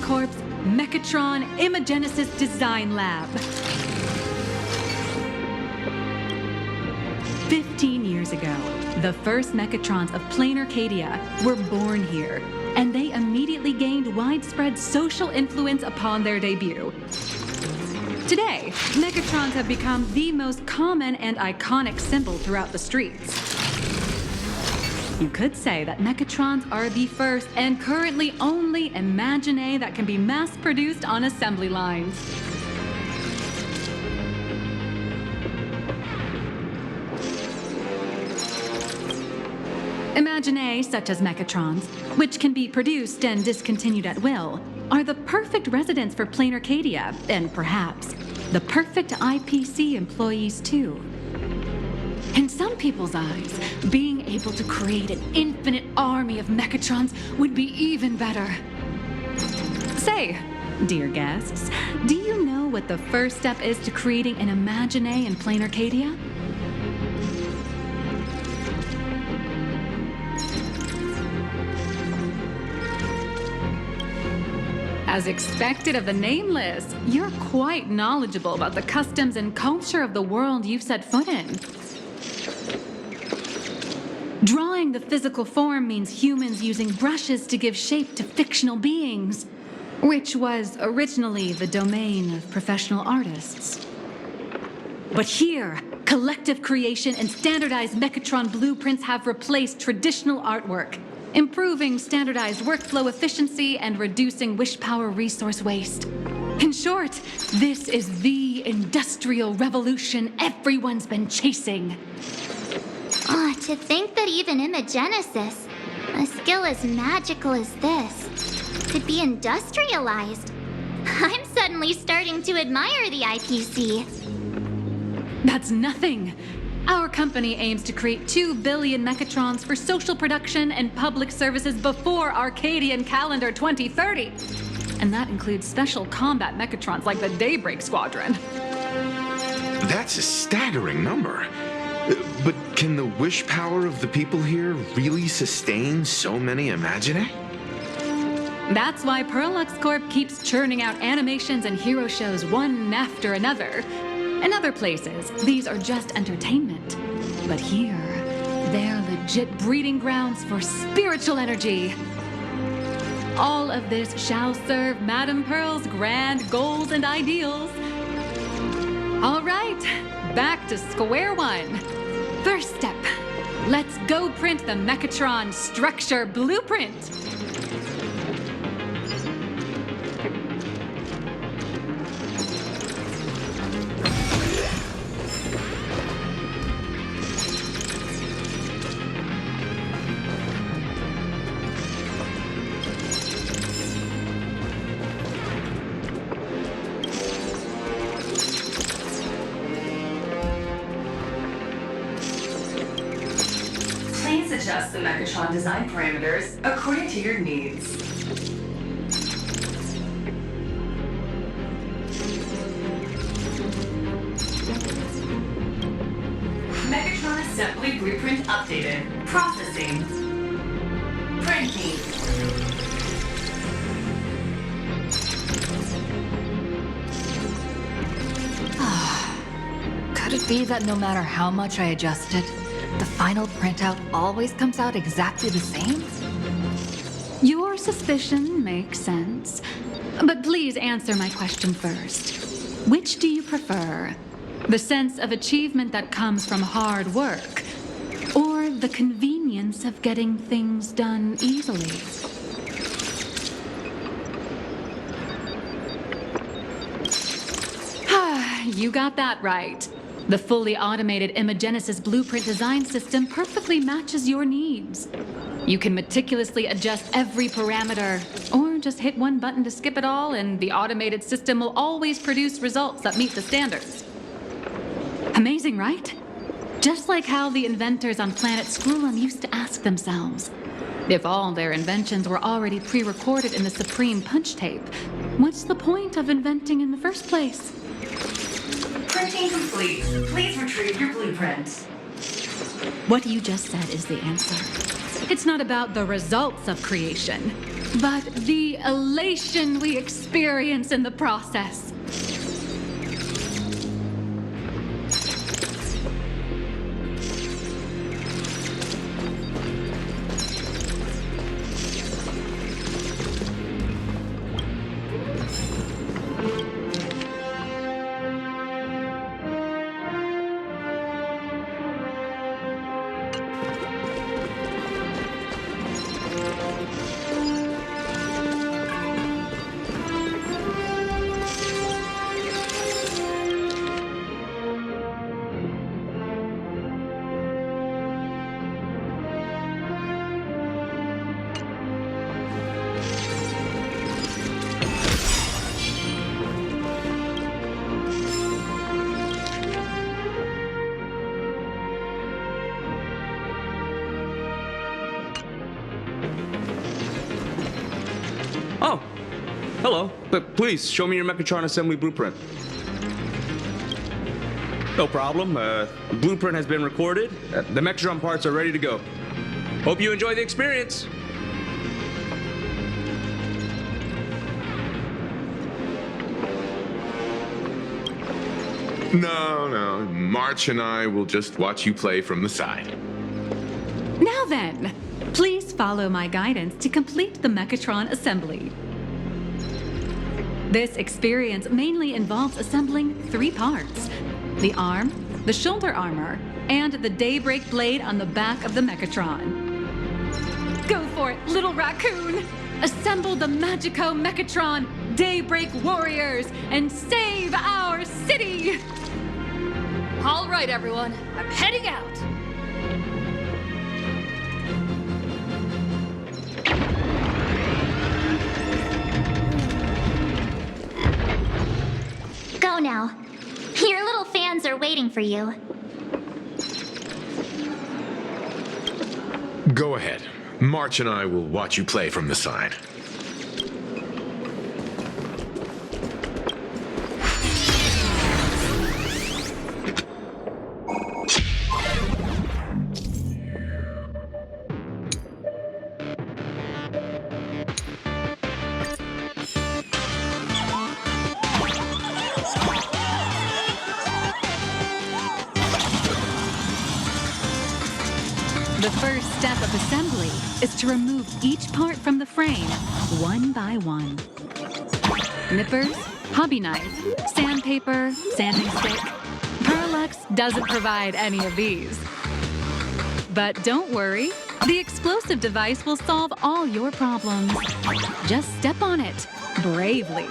Corp's Mechatron Imagenesis Design Lab. 15 years ago, the first Mechatrons of plain Arcadia were born here, and they immediately gained widespread social influence upon their debut. Today, Mechatrons have become the most common and iconic symbol throughout the streets. You could say that Mechatrons are the first and currently only Imagine that can be mass-produced on assembly lines. Imagine such as Mechatrons, which can be produced and discontinued at will, are the perfect residents for plain Arcadia, and perhaps the perfect IPC employees too. In some people's eyes, being able to create an infinite army of Mechatrons would be even better. Say, dear guests, do you know what the first step is to creating an Imagine in plain Arcadia? As expected of the Nameless, you're quite knowledgeable about the customs and culture of the world you've set foot in. Drawing the physical form means humans using brushes to give shape to fictional beings, which was originally the domain of professional artists. But here, collective creation and standardized Mechatron blueprints have replaced traditional artwork, improving standardized workflow efficiency and reducing wish power resource waste. In short, this is the industrial revolution everyone's been chasing. Oh, to think that even Imagenesis, a skill as magical as this, could be industrialized. I'm suddenly starting to admire the IPC. That's nothing. Our company aims to create 2 billion Mechatrons for social production and public services before Arcadian calendar 2030. And that includes special combat Mechatrons like the Daybreak Squadron. That's a staggering number. But can the wish power of the people here really sustain so many Imagine? That's why Perlux Corp keeps churning out animations and hero shows one after another. In other places, these are just entertainment. But here, they're legit breeding grounds for spiritual energy. All of this shall serve Madame Pearl's grand goals and ideals. All right, back to square one. First step, let's go print the Mechatron structure blueprint. Please adjust the Mechatron design parameters according to your needs. Mechatron assembly blueprint updated. Processing. Printing. Could it be that no matter how much I adjust it, the final printout always comes out exactly the same? Your suspicion makes sense. But please answer my question first. Which do you prefer? The sense of achievement that comes from hard work, or the convenience of getting things done easily? You got that right. The fully automated Imagenesis blueprint design system perfectly matches your needs. You can meticulously adjust every parameter, or just hit one button to skip it all, and the automated system will always produce results that meet the standards. Amazing, right? Just like how the inventors on planet Scrollum used to ask themselves, if all their inventions were already pre-recorded in the Supreme Punch Tape, what's the point of inventing in the first place? Printing complete. Please retrieve your blueprint. What you just said is the answer. It's not about the results of creation. but the elation we experience in the process. Oh, hello. But please, show me your Mechatron assembly blueprint. No problem. Blueprint has been recorded. The Mechatron parts are ready to go. Hope you enjoy the experience. No. March and I will just watch you play from the side. Now then, please follow my guidance to complete the Mechatron assembly. This experience mainly involves assembling 3 parts: the arm, the shoulder armor, and the Daybreak blade on the back of the Mechatron. Go for it, little raccoon! Assemble the Magico Mechatron Daybreak warriors and save our city! All right, everyone, I'm heading out. Go now. Your little fans are waiting for you. Go ahead. March and I will watch you play from the side. The first step of assembly is to remove each part from the frame, one by one. Nippers, hobby knife, sandpaper, sanding stick. Parallax doesn't provide any of these. But don't worry, the explosive device will solve all your problems. Just step on it, bravely.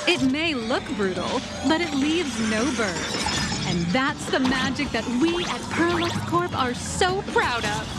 It may look brutal, but it leaves no burns. And that's the magic that we at Parallax Corp are so proud of.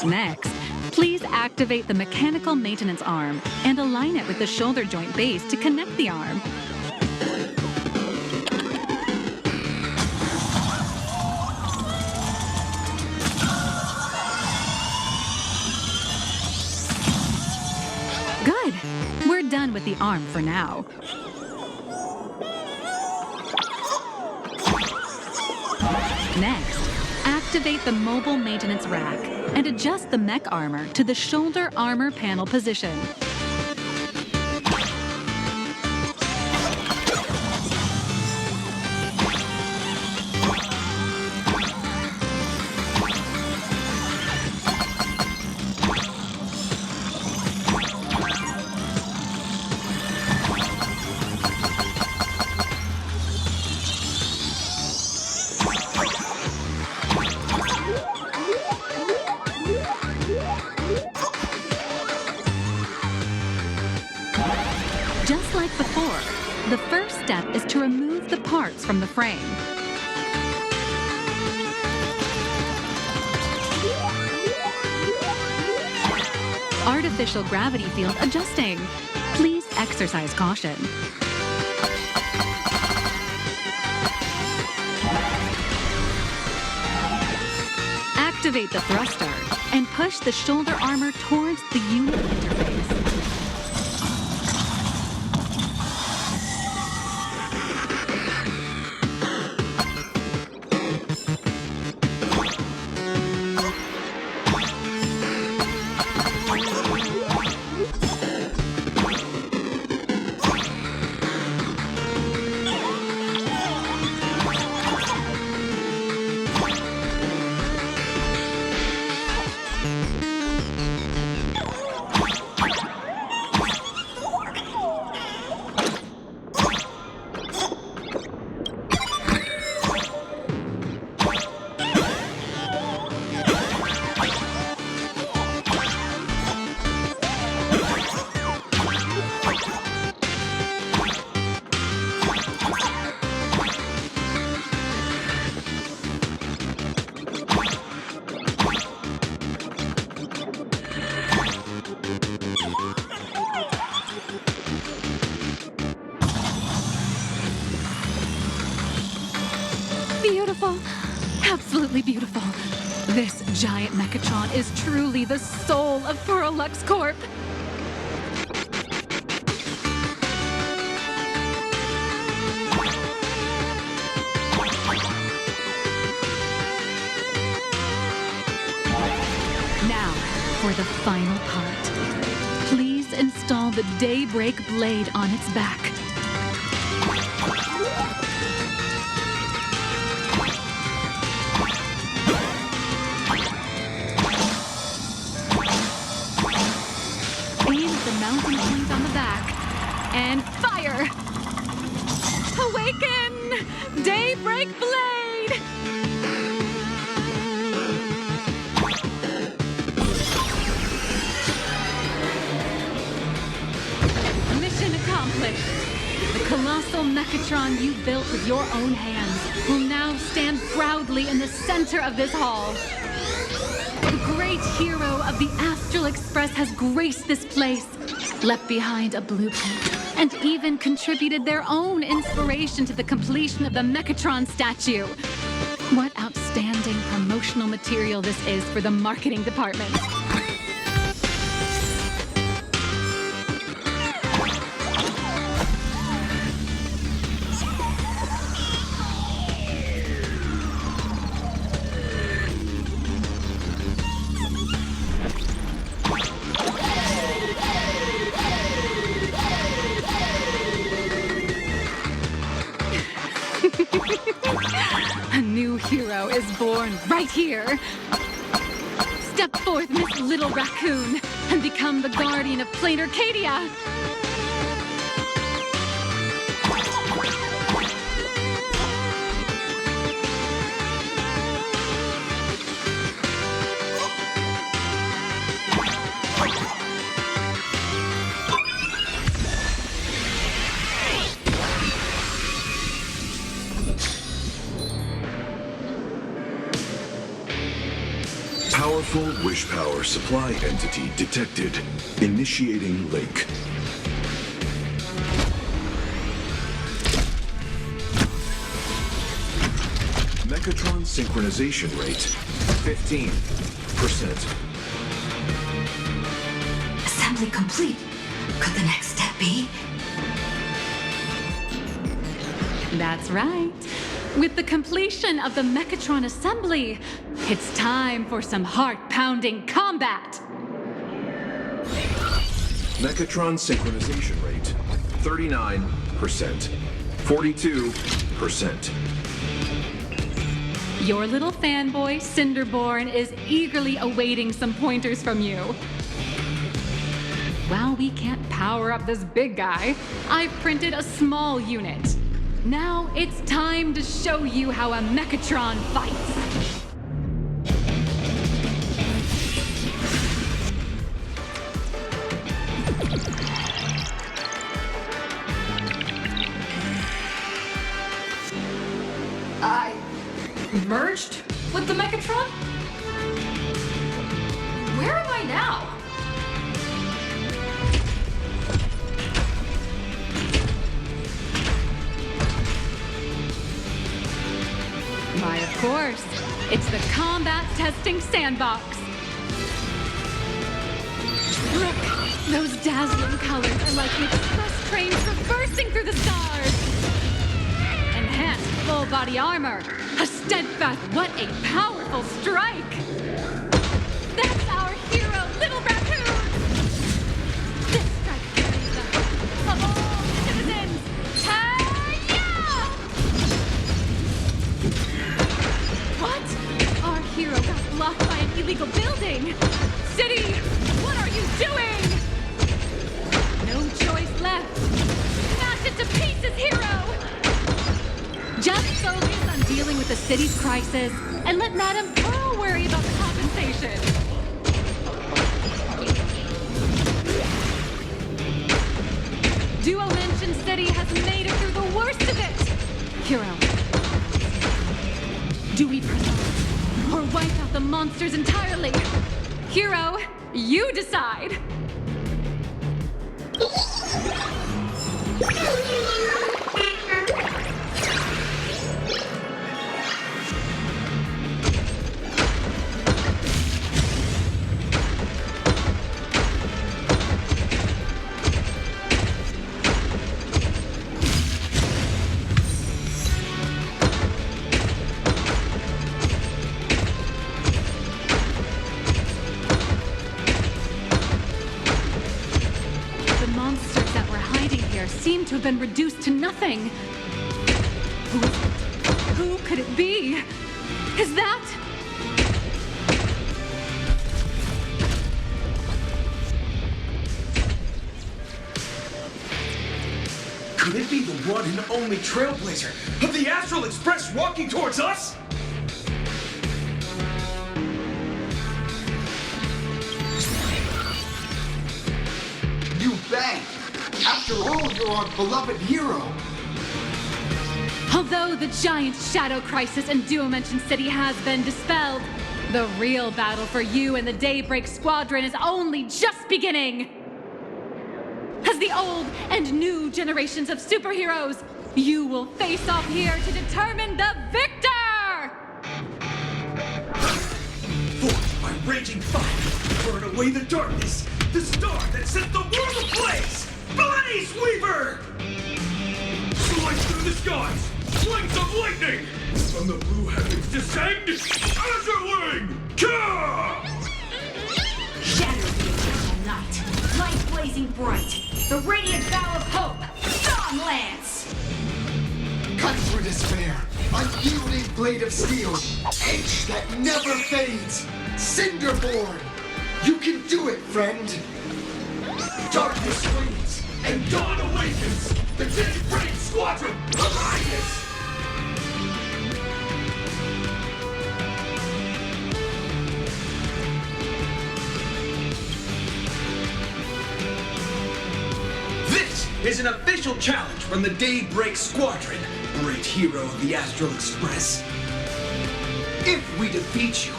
Next, please activate the mechanical maintenance arm and align it with the shoulder joint base to connect the arm. Good. We're done with the arm for now. Next, activate the mobile maintenance rack and adjust the mech armor to the shoulder armor panel position. Just like before, the first step is to remove the parts from the frame. Artificial gravity field adjusting. Please exercise caution. Activate the thruster and push the shoulder armor towards the unit interface. Beautiful. Absolutely beautiful. This giant Mechatron is truly the soul of Purolux Corp. Now, for the final part. Please install the Daybreak blade on its back. Aim at the mounting point on the back and fire! Awaken! Daybreak blade! Mission accomplished. The colossal Mechatron you built with your own hands will now stand proudly in the center of this hall. The great hero of the Astral Express has graced this place, left behind a blueprint, and even contributed their own inspiration to the completion of the Mechatron statue. What outstanding promotional material this is for the marketing department. A new hero is born right here. Step forth, Miss Little Raccoon, and become the guardian of Plain Arcadia. Powerful wish power supply entity detected. Initiating link. Mechatron synchronization rate 15%. Assembly complete. Could the next step be? That's right. With the completion of the Mechatron assembly, it's time for some heart-pounding combat! Mechatron synchronization rate 39%. 42%. Your little fanboy, Cinderborn, is eagerly awaiting some pointers from you. While we can't power up this big guy, I've printed a small unit. Now it's time to show you how a Mechatron fights. I merged with the Mechatron? Where am I now? Why, of course. It's the combat testing sandbox. Look, those dazzling colors are like an express train traversing through the stars. Enhanced full-body armor. A steadfast, what a powerful strike! That's our hero, Little Raccoon! This strike carries the of all the citizens! Hi-ya! What? Our hero got blocked by an illegal building! City, what are you doing? No choice left. Smash it to pieces, hero! Just focus on dealing with the city's crisis and let Madame Pearl worry about the compensation. Duo Mansion City has made it through the worst of it. Hero, do we press on or wipe out the monsters entirely? Hero, you decide. Seem to have been reduced to nothing. Who could it be? Is that... Could it be the one and only Trailblazer of the Astral Express walking towards us? You bang! After all, you're our beloved hero. Although the giant shadow crisis in Duo Mansion City has been dispelled, The real battle for you and the Daybreak Squadron is only just beginning! As the old and new generations of superheroes, you will face off here to determine the victor! Forged by raging fire, burn away the darkness, the star that set the world ablaze! Blaze Weaver! Slice through the skies, flames of lightning! From the blue heavens descend, Azurling! Ka! Shadow the eternal night, light blazing bright, the radiant bow of hope, Dawn Lance! Cut through despair, unyielding blade of steel, edge that never fades, Cinderborn! You can do it, friend! Darkness flees, and dawn awakens! The Daybreak Squadron arises! This is an official challenge from the Daybreak Squadron, great hero of the Astral Express. If we defeat you,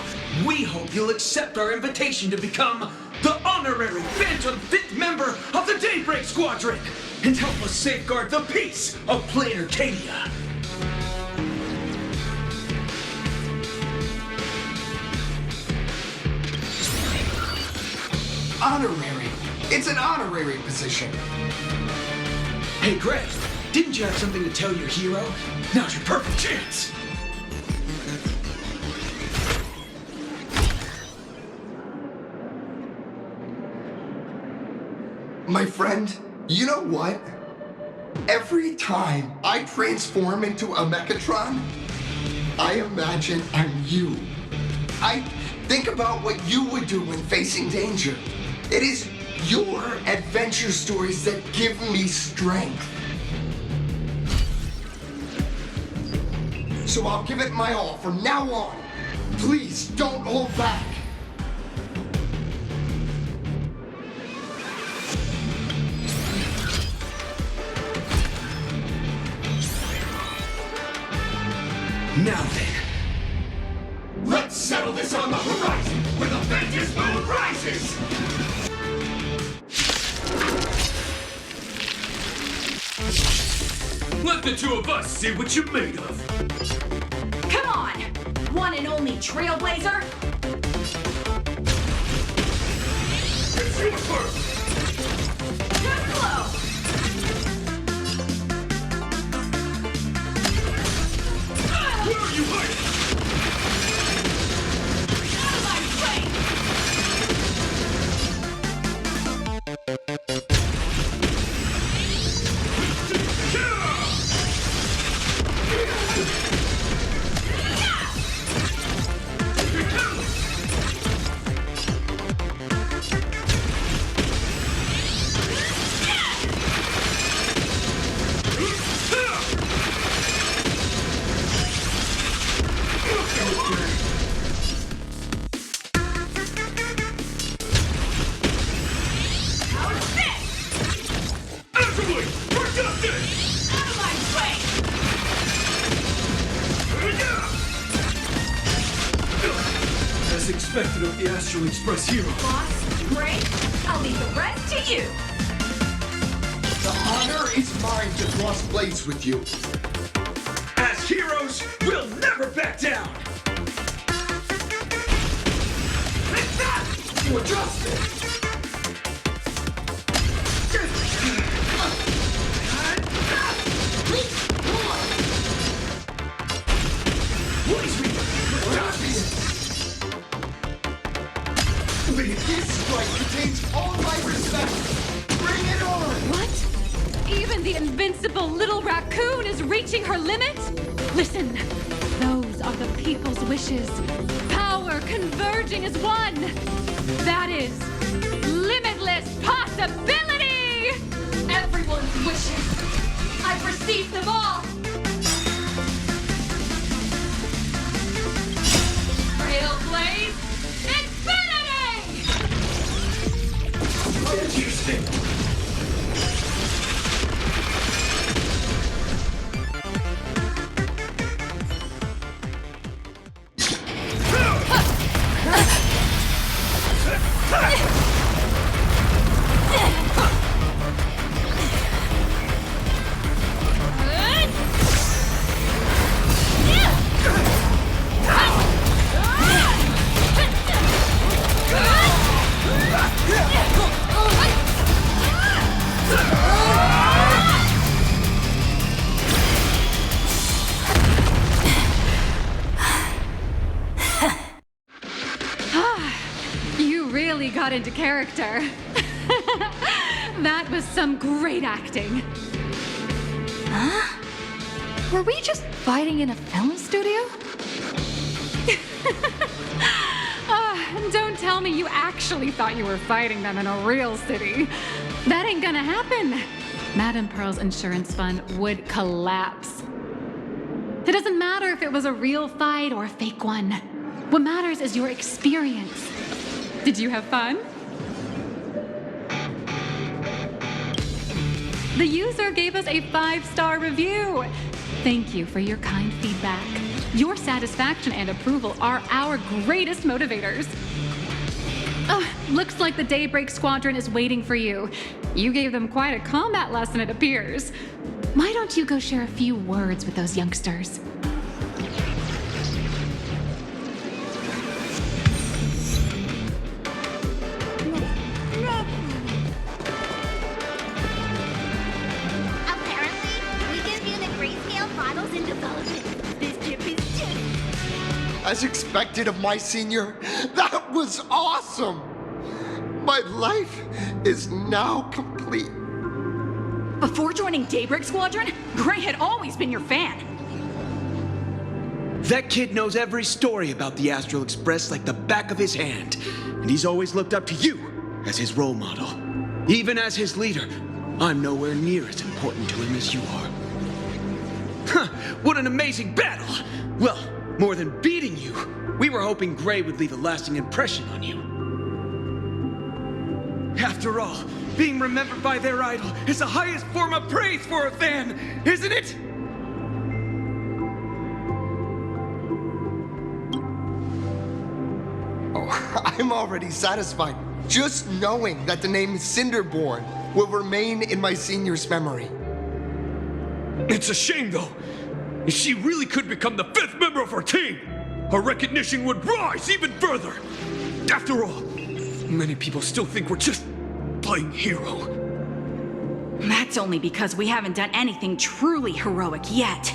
we hope you'll accept our invitation to become the honorary Phantom 5th member of the Daybreak Squadron and help us safeguard the peace of Planet Arcadia. Honorary. It's an honorary position. Hey, Greg, didn't you have something to tell your hero? Now's your perfect chance. My friend, you know what? Every time I transform into a Mechatron, I imagine I'm you. I think about what you would do when facing danger. It is your adventure stories that give me strength. So I'll give it my all from now on. Please don't hold back. Now then, let's settle this on the horizon where the Vengeance Moon rises! Let the two of us see what you're made of. Come on! One and only Trailblazer! It's your first! Good blow! Where are you hiding? Out of my way! How's this? Absolutely! Productive! Out of my way! As expected of the Astral Express hero. Boss, Greg, I'll leave the rest to you. The honor is mine to cross blades with you. As heroes, we'll never back down! Like that! To adjust it. Blaze Weaver! This strike contains all my respect. Bring it on. What? Even the invincible little raccoon is reaching her limit? Listen, those are the people's wishes. Power converging as one. That is limitless possibility! Everyone's wishes. I've received them all. Trailblaze, infinity! Interesting. really got into character. That was some great acting. Huh? Were we just fighting in a film studio? Don't tell me you actually thought you were fighting them in a real city. That ain't gonna happen. Madame Pearl's insurance fund would collapse. It doesn't matter if it was a real fight or a fake one. What matters is your experience. Did you have fun? The user gave us a 5-star review. Thank you for your kind feedback. Your satisfaction and approval are our greatest motivators. Oh, looks like the Daybreak Squadron is waiting for you. You gave them quite a combat lesson, it appears. Why don't you go share a few words with those youngsters? Apparently, we can view the grayscale models in development. This chip is just... As expected of my senior, that was awesome! My life is now complete. Before joining Daybreak Squadron, Gray had always been your fan. That kid knows every story about the Astral Express like the back of his hand, and he's always looked up to you as his role model. Even as his leader, I'm nowhere near as important to him as you are. Huh, what an amazing battle! Well, more than beating you, we were hoping Gray would leave a lasting impression on you. After all, being remembered by their idol is the highest form of praise for a fan, isn't it? Oh, I'm already satisfied just knowing that the name Cinderborn will remain in my senior's memory. It's a shame, though. If she really could become the 5th member of our team, our recognition would rise even further. After all, many people still think we're just playing hero. That's only because we haven't done anything truly heroic yet.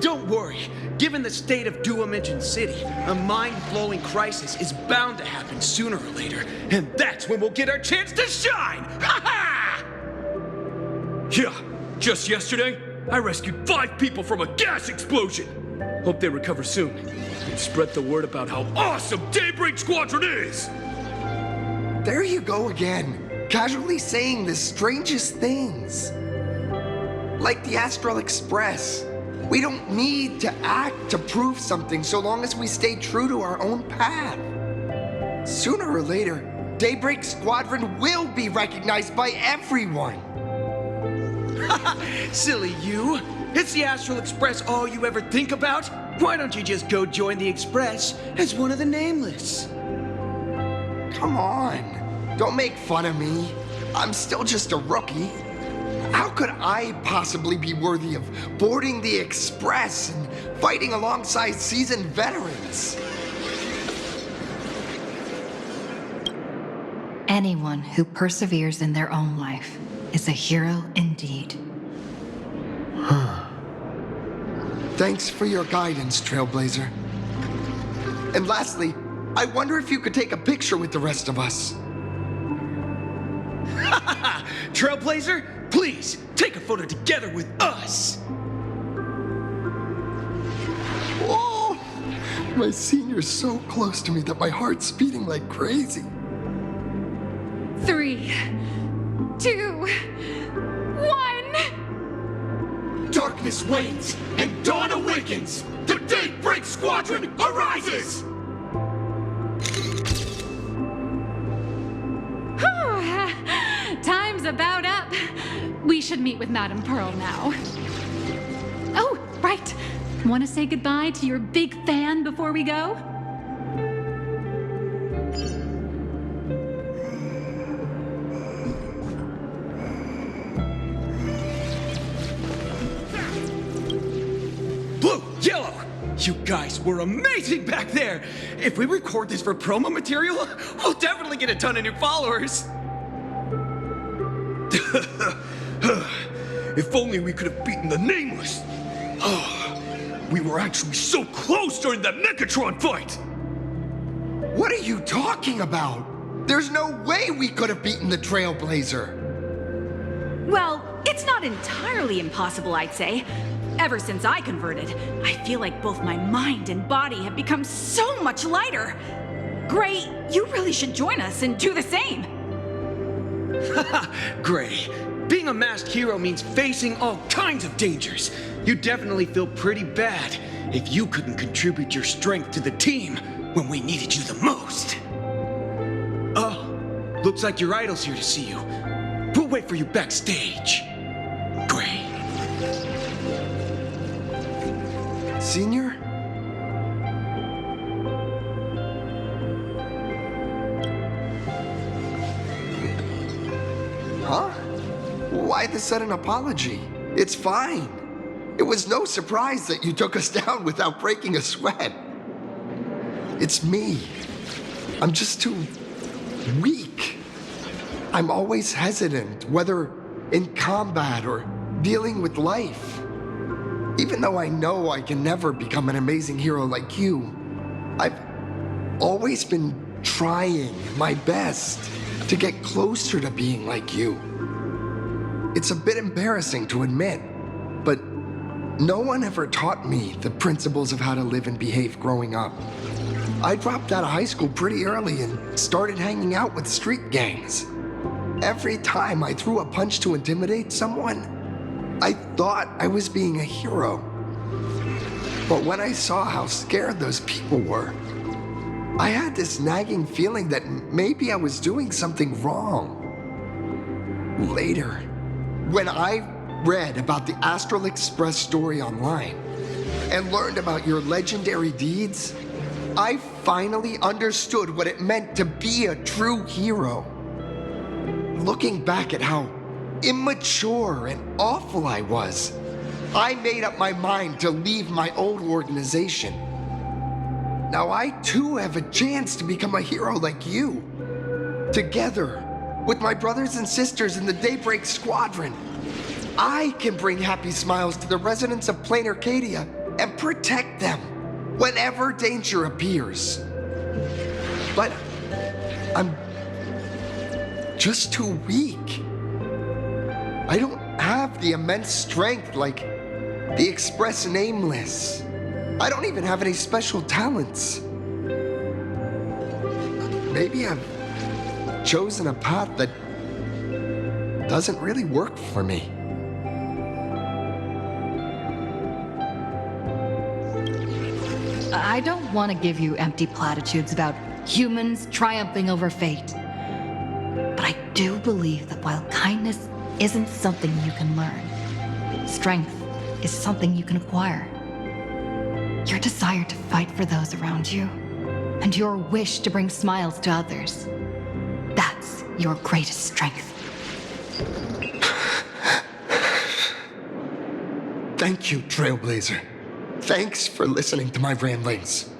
Don't worry. Given the state of Duomension City, a mind-blowing crisis is bound to happen sooner or later, and that's when we'll get our chance to shine! Ha ha! Yeah, just yesterday, I rescued 5 people from a gas explosion. Hope they recover soon. And spread the word about how awesome Daybreak Squadron is! There you go again, casually saying the strangest things. Like the Astral Express. We don't need to act to prove something so long as we stay true to our own path. Sooner or later, Daybreak Squadron will be recognized by everyone. Silly you. Is the Astral Express all you ever think about? Why don't you just go join the Express as one of the nameless? Come on, don't make fun of me. I'm still just a rookie. How could I possibly be worthy of boarding the Express and fighting alongside seasoned veterans? Anyone who perseveres in their own life is a hero indeed. Thanks for your guidance, Trailblazer. And lastly, I wonder if you could take a picture with the rest of us. Trailblazer, please, take a photo together with us! Whoa! My senior's so close to me that my heart's beating like crazy. 3, 2, 1! Darkness wanes and dawn awakens! The Daybreak Squadron arises! Time's about up. We should meet with Madame Pearl now. Oh, right. Want to say goodbye to your big fan before we go? Blue, yellow! You guys were amazing back there! If we record this for promo material, we'll definitely get a ton of new followers! If only we could have beaten the Nameless! Oh, we were actually so close during that Mechatron fight! What are you talking about? There's no way we could have beaten the Trailblazer. Well, it's not entirely impossible, I'd say. Ever since I converted, I feel like both my mind and body have become so much lighter. Gray, you really should join us and do the same. Haha, Gray. Being a masked hero means facing all kinds of dangers. You'd definitely feel pretty bad if you couldn't contribute your strength to the team when we needed you the most. Oh, looks like your idol's here to see you. We'll wait for you backstage. Gray. Senior? Huh? Why the sudden apology? It's fine. It was no surprise that you took us down without breaking a sweat. It's me. I'm just too weak. I'm always hesitant, whether in combat or dealing with life. Even though I know I can never become an amazing hero like you, I've always been trying my best to get closer to being like you. It's a bit embarrassing to admit, but no one ever taught me the principles of how to live and behave growing up. I dropped out of high school pretty early and started hanging out with street gangs. Every time I threw a punch to intimidate someone, I thought I was being a hero. But when I saw how scared those people were, I had this nagging feeling that maybe I was doing something wrong. Later, when I read about the Astral Express story online and learned about your legendary deeds, I finally understood what it meant to be a true hero. Looking back at how immature and awful I was, I made up my mind to leave my old organization. Now I too have a chance to become a hero like you. Together, with my brothers and sisters in the Daybreak Squadron, I can bring happy smiles to the residents of Plain Arcadia and protect them whenever danger appears. But I'm just too weak. I don't have the immense strength like the Express Nameless. I don't even have any special talents. Maybe I've chosen a path that doesn't really work for me. I don't want to give you empty platitudes about humans triumphing over fate. But I do believe that while kindness isn't something you can learn, strength is something you can acquire. Your desire to fight for those around you, and your wish to bring smiles to others, that's your greatest strength. Thank you, Trailblazer. Thanks for listening to my ramblings.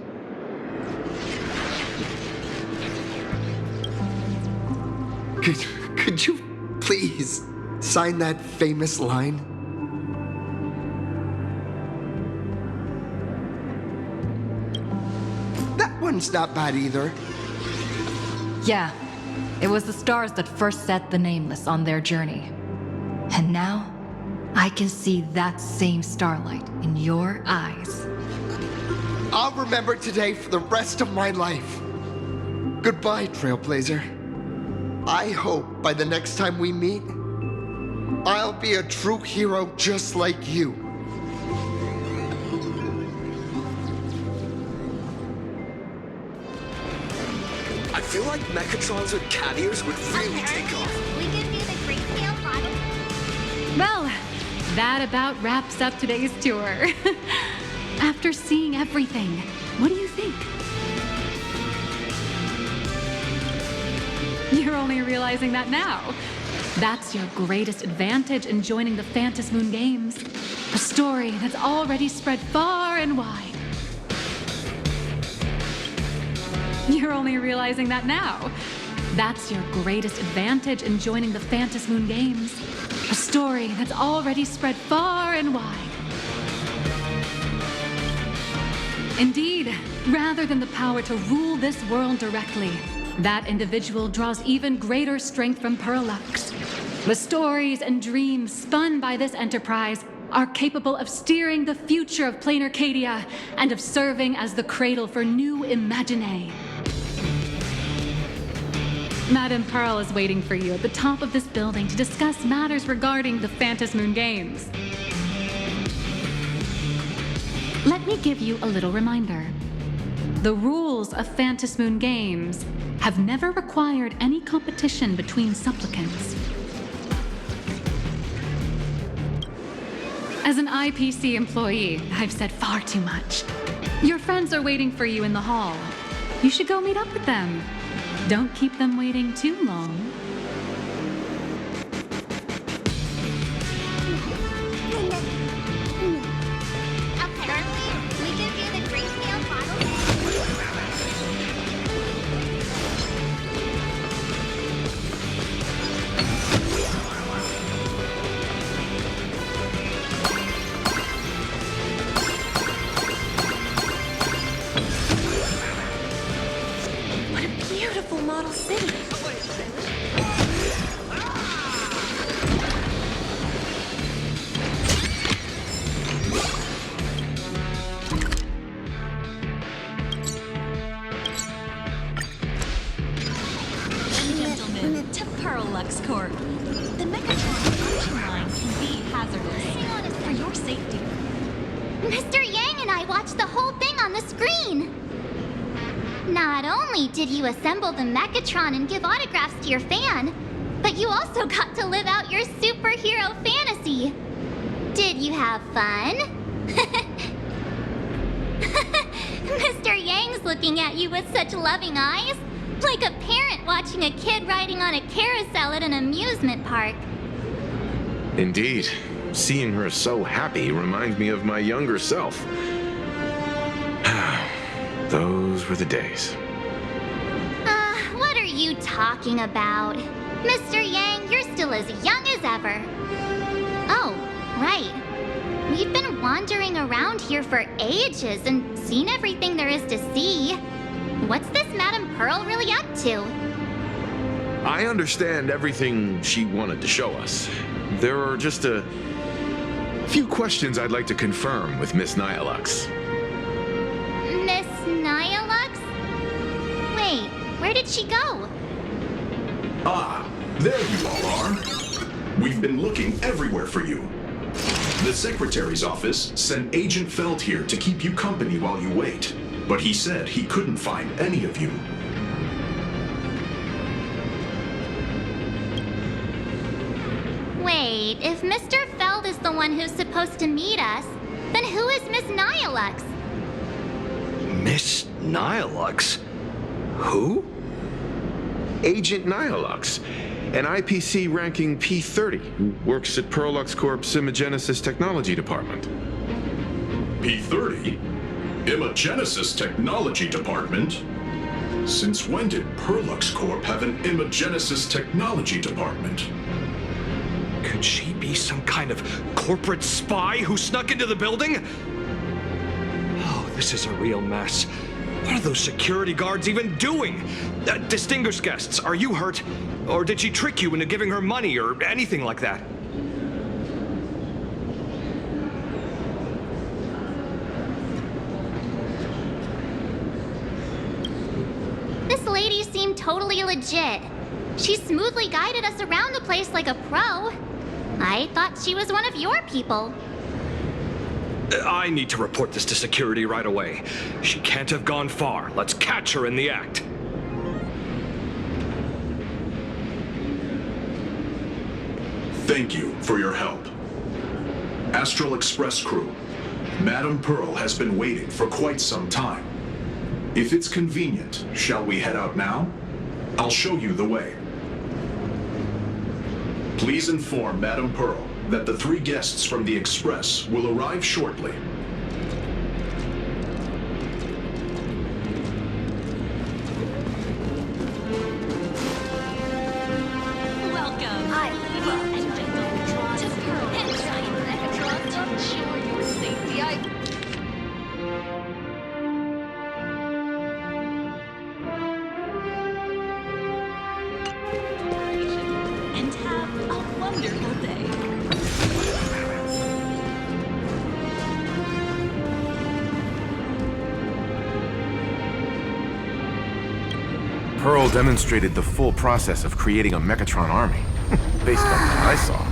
Could you please sign that famous line? That one's not bad either. Yeah, it was the stars that first set the Nameless on their journey. And now, I can see that same starlight in your eyes. I'll remember today for the rest of my life. Goodbye, Trailblazer. I hope by the next time we meet, I'll be a true hero just like you. I feel like Mechatrons with cat ears would really take off. We could be the grayscale model. Well, that about wraps up today's tour. After seeing everything, what do you think? You're only realizing that now. That's your greatest advantage in joining the Phantom Moon Games. A story that's already spread far and wide. You're only realizing that now. That's your greatest advantage in joining the Phantom Moon Games. A story that's already spread far and wide. Indeed, rather than the power to rule this world directly. That individual draws even greater strength from Parallax. The stories and dreams spun by this enterprise are capable of steering the future of planar Cadia and of serving as the cradle for new imaginae. Madame Pearl is waiting for you at the top of this building to discuss matters regarding the Phantasmoon Moon Games. Let me give you a little reminder. The rules of Phantasmoon Moon Games have never required any competition between supplicants. As an IPC employee, I've said far too much. Your friends are waiting for you in the hall. You should go meet up with them. Don't keep them waiting too long. Apparently, we can view the grayscale model. What a beautiful model city. Gentlemen, to Parallax Corp. The Megatron production line can be hazardous. For your safety. Mr. Yang and I watched the whole thing on the screen. Not only did you assemble the Mechatron and give autographs to your fan, but you also got to live out your superhero fantasy. Did you have fun? Mr. Yang's looking at you with such loving eyes, like a parent watching a kid riding on a carousel at an amusement park. Indeed. Seeing her so happy reminds me of my younger self. Those were the days. What are you talking about? Mr. Yang, you're still as young as ever. Oh, right. We've been wandering around here for ages and seen everything there is to see. What's this Madame Pearl really up to? I understand everything she wanted to show us. There are just a few questions I'd like to confirm with Miss Nihilux. Miss Nihilux? Wait, where did she go? Ah, there you all are. We've been looking everywhere for you. The Secretary's office sent Agent Feld here to keep you company while you wait, but he said he couldn't find any of you. Wait, if Mr. Feld is the one who's supposed to meet us, then who is Miss Nihilux? Miss Nihilux? Who? Agent Nihilux, an IPC ranking P30 who works at Parallax Corp's Imagenesis Technology Department. P30? Imagenesis Technology Department? Since when did Parallax Corp have an Imagenesis Technology Department? Could she be some kind of corporate spy who snuck into the building? Oh, this is a real mess. What are those security guards even doing? Distinguished guests, are you hurt? Or did she trick you into giving her money or anything like that? This lady seemed totally legit. She smoothly guided us around the place like a pro. I thought she was one of your people. I need to report this to security right away. She can't have gone far. Let's catch her in the act. Thank you for your help. Astral Express crew, Madame Pearl has been waiting for quite some time. If it's convenient, shall we head out now? I'll show you the way. Please inform Madame Pearl that the 3 guests from the Express will arrive shortly. Welcome. I love Megatron. To Pearl Inside Megatron to ensure your safety. wonderful day. Pearl demonstrated the full process of creating a Mechatron army, based on what I saw.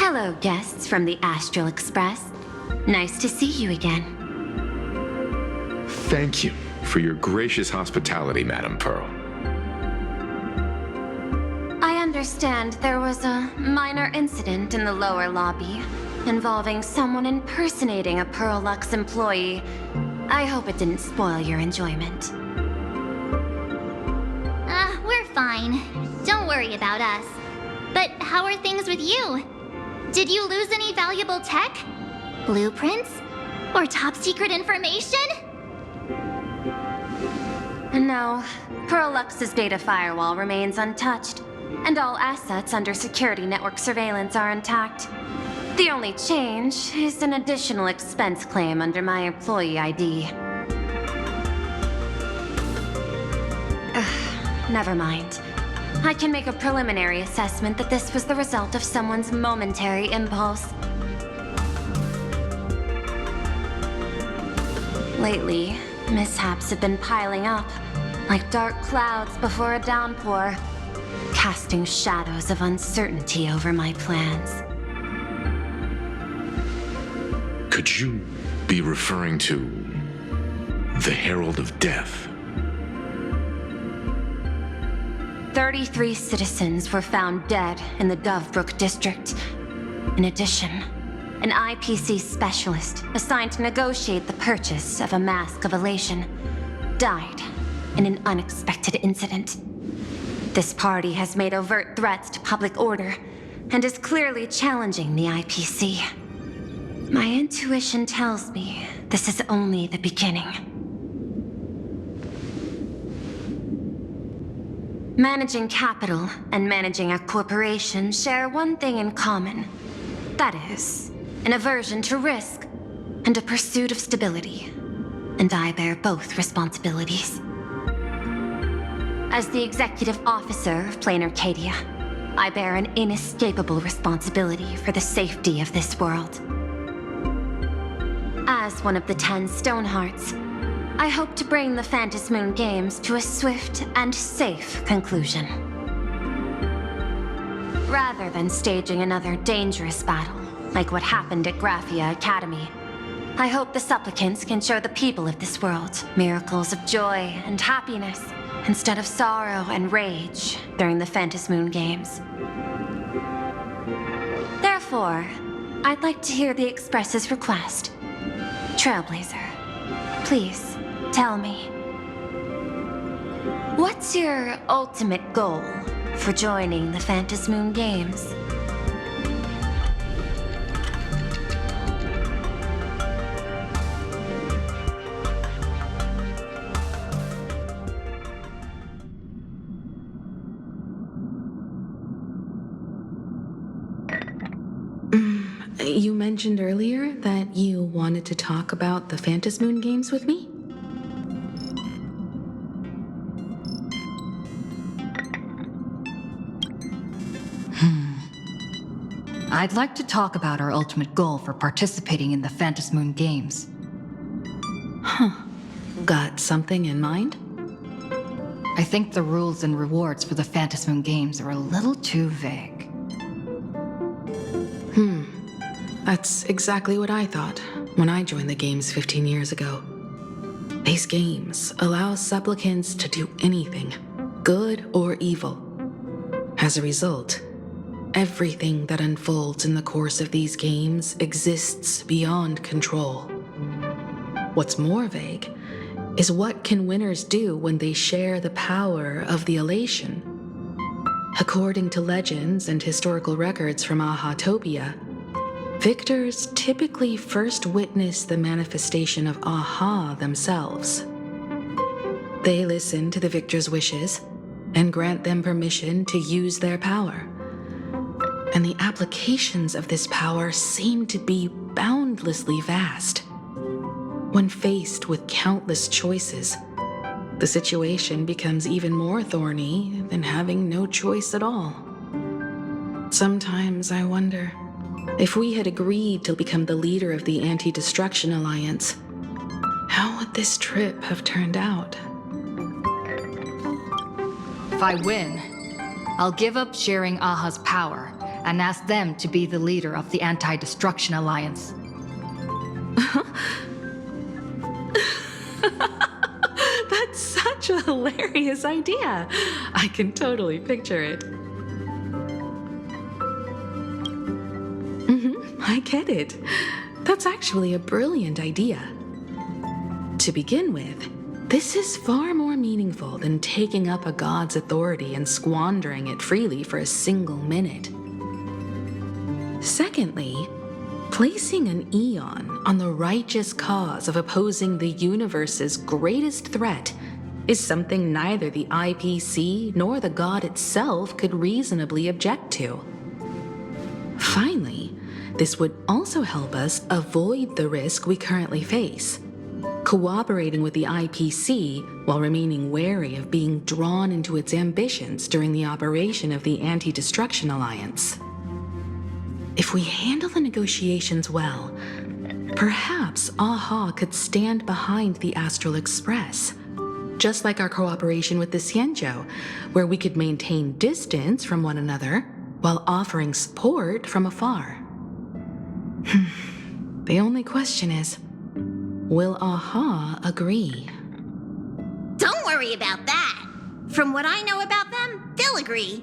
Hello, guests from the Astral Express. Nice to see you again. Thank you for your gracious hospitality, Madam Pearl. I understand there was a minor incident in the lower lobby involving someone impersonating a Pearl Lux employee. I hope it didn't spoil your enjoyment. We're fine. Don't worry about us. But how are things with you? Did you lose any valuable tech? Blueprints? Or top secret information? No, Pearl Lux's data firewall remains untouched, and all assets under security network surveillance are intact. The only change is an additional expense claim under my employee ID. Never mind. I can make a preliminary assessment that this was the result of someone's momentary impulse. Lately, mishaps have been piling up, like dark clouds before a downpour, casting shadows of uncertainty over my plans. Could you be referring to the Herald of Death? 33 citizens were found dead in the Dovebrook district. In addition, an IPC specialist assigned to negotiate the purchase of a Mask of Elation died in an unexpected incident. This party has made overt threats to public order and is clearly challenging the IPC. My intuition tells me this is only the beginning. Managing capital and managing a corporation share one thing in common. That is, an aversion to risk and a pursuit of stability. And I bear both responsibilities. As the executive officer of Plain Arcadia, I bear an inescapable responsibility for the safety of this world. As one of the 10 Stonehearts, I hope to bring the Phantasmoon Games to a swift and safe conclusion. Rather than staging another dangerous battle, like what happened at Graphia Academy, I hope the supplicants can show the people of this world miracles of joy and happiness, instead of sorrow and rage during the Phantasmoon Games. Therefore, I'd like to hear the Express's request. Trailblazer, please. Tell me, what's your ultimate goal for joining the Phantasmoon Games? You mentioned earlier that you wanted to talk about the Phantasmoon Games with me? I'd like to talk about our ultimate goal for participating in the Phantasmoon Games. Got something in mind? I think the rules and rewards for the Phantasmoon Games are a little too vague. That's exactly what I thought when I joined the games 15 years ago. These games allow supplicants to do anything, good or evil. As a result, everything that unfolds in the course of these games exists beyond control. What's more vague is what can winners do when they share the power of the elation? According to legends and historical records from Ahatopia, victors typically first witness the manifestation of Aha themselves. They listen to the victor's wishes and grant them permission to use their power. And the applications of this power seem to be boundlessly vast. When faced with countless choices, the situation becomes even more thorny than having no choice at all. Sometimes I wonder, if we had agreed to become the leader of the Anti-Destruction Alliance, how would this trip have turned out? If I win, I'll give up sharing Aha's power and ask them to be the leader of the Anti-Destruction Alliance. That's such a hilarious idea. I can totally picture it. I get it. That's actually a brilliant idea. To begin with, this is far more meaningful than taking up a god's authority and squandering it freely for a single minute. Secondly, placing an Eon on the righteous cause of opposing the universe's greatest threat is something neither the IPC nor the god itself could reasonably object to. Finally, this would also help us avoid the risk we currently face, cooperating with the IPC while remaining wary of being drawn into its ambitions during the operation of the Anti-Destruction Alliance. If we handle the negotiations well, perhaps Aha could stand behind the Astral Express, just like our cooperation with the Xianzhou, where we could maintain distance from one another while offering support from afar. The only question is, will Aha agree? Don't worry about that. From what I know about them, they'll agree.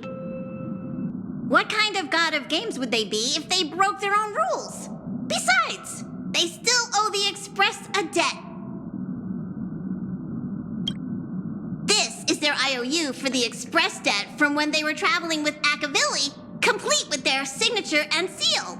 What kind of god of games would they be if they broke their own rules? Besides, they still owe the Express a debt. This is their IOU for the Express debt from when they were traveling with Akavilli, complete with their signature and seal.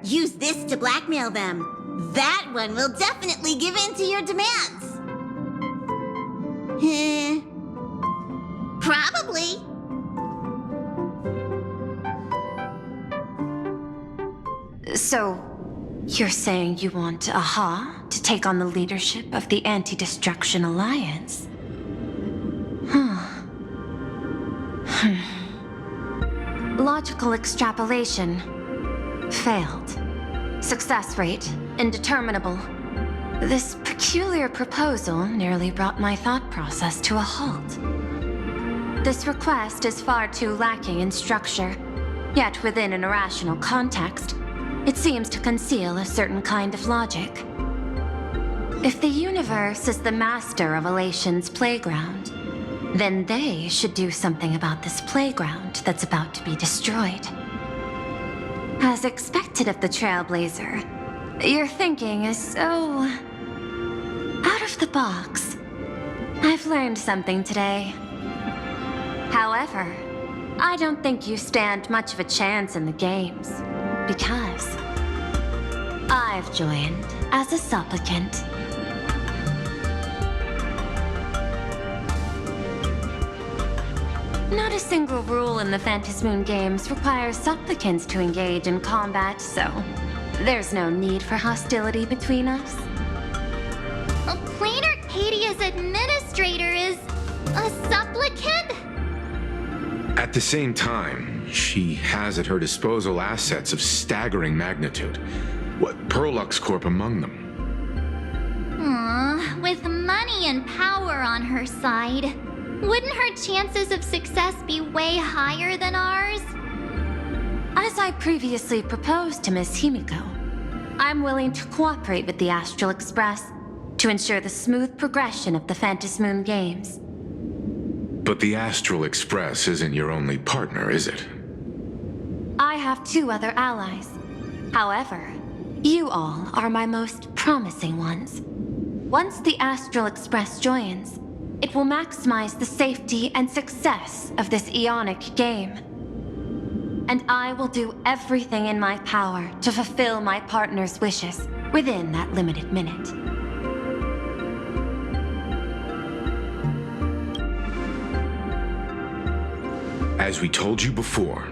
Use this to blackmail them. That one will definitely give in to your demands. Probably. So, you're saying you want Aha to take on the leadership of the Anti-Destruction Alliance? Logical extrapolation. Failed. Success rate indeterminable. This peculiar proposal nearly brought my thought process to a halt. This request is far too lacking in structure, yet within an irrational context, it seems to conceal a certain kind of logic. If the universe is the master of Elation's playground, then they should do something about this playground that's about to be destroyed. As expected of the Trailblazer, your thinking is so... out of the box. I've learned something today. However, I don't think you stand much of a chance in the games, because I've joined as a supplicant. Not a single rule in the Phantasmoon games requires supplicants to engage in combat, so there's no need for hostility between us. Plain Arcadia's administrator is a supplicant? At the same time, she has at her disposal assets of staggering magnitude. What, Perlux Corp among them. With money and power on her side, wouldn't her chances of success be way higher than ours? As I previously proposed to Miss Himiko, I'm willing to cooperate with the Astral Express to ensure the smooth progression of the Phantasmoon games. But the Astral Express isn't your only partner, is it? I have 2 other allies. However, you all are my most promising ones. Once the Astral Express joins, it will maximize the safety and success of this Ionic game. And I will do everything in my power to fulfill my partner's wishes within that limited minute. As we told you before,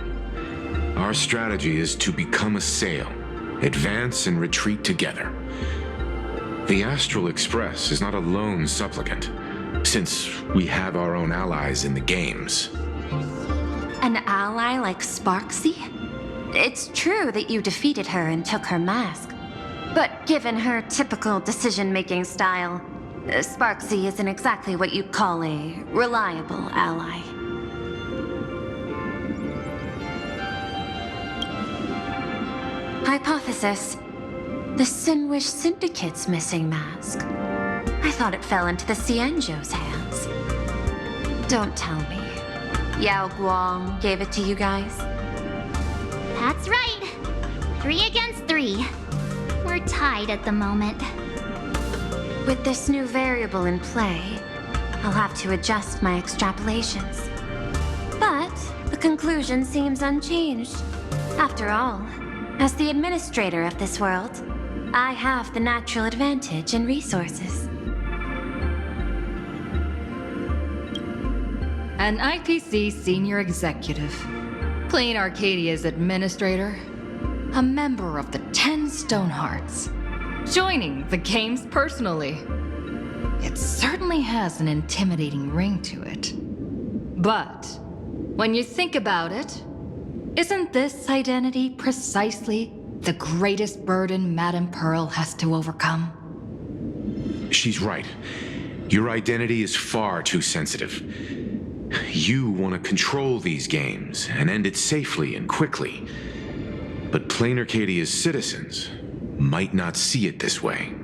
our strategy is to become a sail, advance and retreat together. The Astral Express is not a lone supplicant, since we have our own allies in the games. An ally like Sparksy? It's true that you defeated her and took her mask. But given her typical decision-making style, Sparksy isn't exactly what you'd call a reliable ally. Hypothesis. The Sinwish Syndicate's missing mask. I thought it fell into the Cienjo's hands. Don't tell me. Yao Guang gave it to you guys? That's right. 3 against 3. We're tied at the moment. With this new variable in play, I'll have to adjust my extrapolations. But the conclusion seems unchanged. After all, as the administrator of this world, I have the natural advantage in resources. An IPC senior executive, Plain Arcadia's administrator, a member of the 10 Stonehearts, joining the games personally. It certainly has an intimidating ring to it. But when you think about it, isn't this identity precisely the greatest burden Madame Pearl has to overcome? She's right. Your identity is far too sensitive. You want to control these games and end it safely and quickly. But Plain Arcadia's citizens might not see it this way.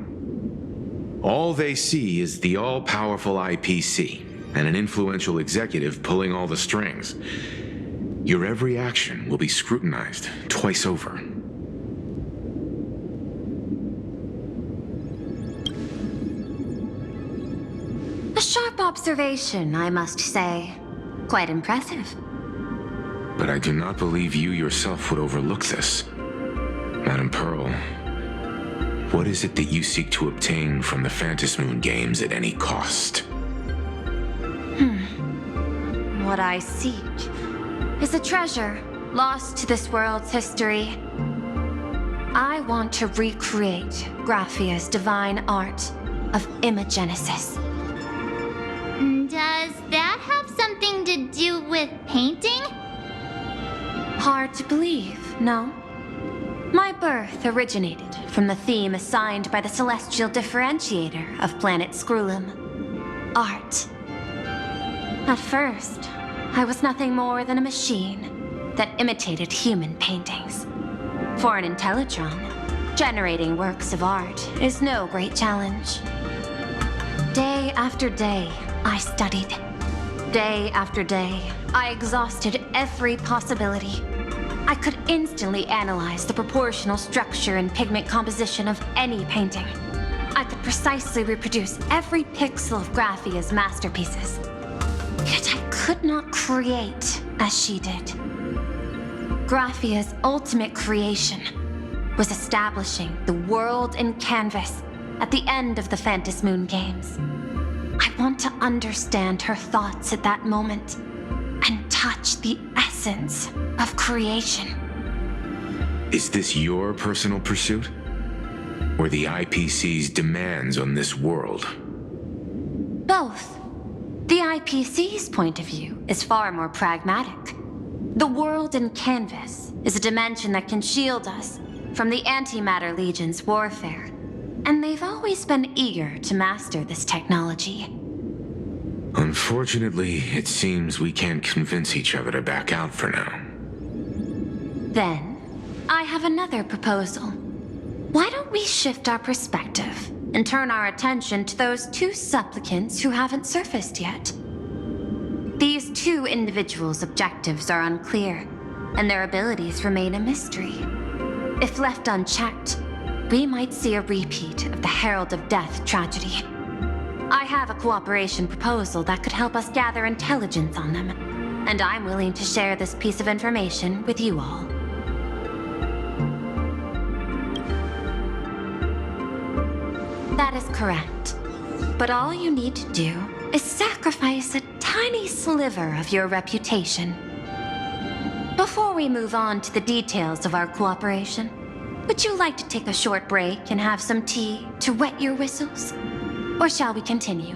All they see is the all-powerful IPC and an influential executive pulling all the strings. Your every action will be scrutinized twice over. A sharp observation, I must say. Quite impressive. But I do not believe you yourself would overlook this. Madame Pearl, what is it that you seek to obtain from the Phantasmoon games at any cost? What I seek is a treasure lost to this world's history. I want to recreate Graphia's divine art of imagenesis. Does that have something to do with painting? Hard to believe, no? My birth originated from the theme assigned by the celestial differentiator of planet Scrulum: art. At first, I was nothing more than a machine that imitated human paintings. For an Intellitron, generating works of art is no great challenge. Day after day, I studied. Day after day, I exhausted every possibility. I could instantly analyze the proportional structure and pigment composition of any painting. I could precisely reproduce every pixel of Graphia's masterpieces. Yet I could not create as she did. Graphia's ultimate creation was establishing the world in canvas at the end of the Phantom Moon games. I want to understand her thoughts at that moment and touch the essence of creation. Is this your personal pursuit? Or the IPC's demands on this world? Both. The IPC's point of view is far more pragmatic. The world in canvas is a dimension that can shield us from the Antimatter Legion's warfare, and they've always been eager to master this technology. Unfortunately, it seems we can't convince each other to back out for now. Then, I have another proposal. Why don't we shift our perspective and turn our attention to those two supplicants who haven't surfaced yet? These two individuals' objectives are unclear, and their abilities remain a mystery. If left unchecked, we might see a repeat of the Herald of Death tragedy. I have a cooperation proposal that could help us gather intelligence on them, and I'm willing to share this piece of information with you all. That is correct. But all you need to do is sacrifice a tiny sliver of your reputation. Before we move on to the details of our cooperation, would you like to take a short break and have some tea to wet your whistles? Or shall we continue?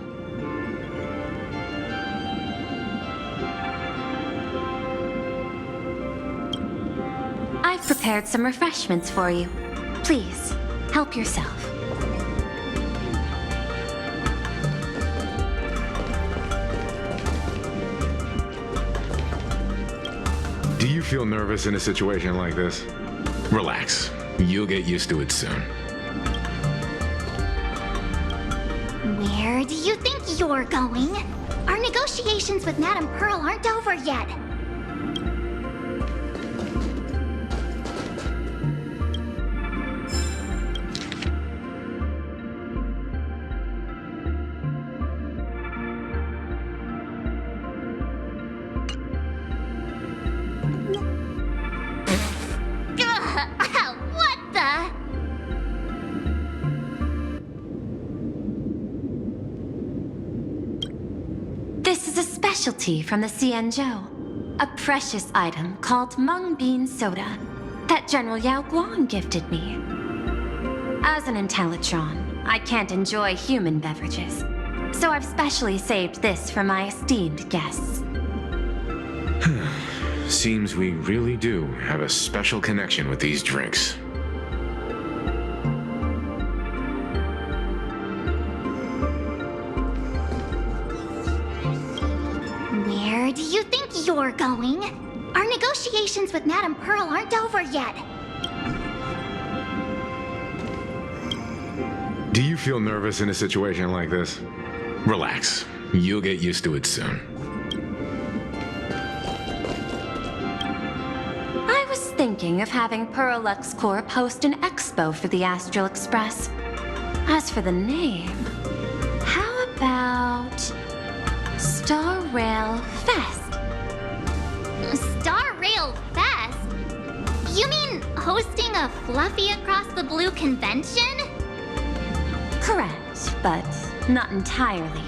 I've prepared some refreshments for you. Please, help yourself. Do you feel nervous in a situation like this? Relax. You'll get used to it soon. Where do you think you're going? Our negotiations with Madame Pearl aren't over yet. What the? This is a specialty from the Xianzhou, a precious item called mung bean soda that General Yao Guang gifted me. As an Intellitron, I can't enjoy human beverages, so I've specially saved this for my esteemed guests. Seems we really do have a special connection with these drinks. Where do you think you're going? Our negotiations with Madame Pearl aren't over yet. Do you feel nervous in a situation like this? Relax. You'll get used to it soon. I was thinking of having Pearl Lux Corp host an expo for the Astral Express. As for the name, how about Star Rail Fest? Star Rail Fest? You mean hosting a Fluffy Across the Blue convention? Correct, but not entirely.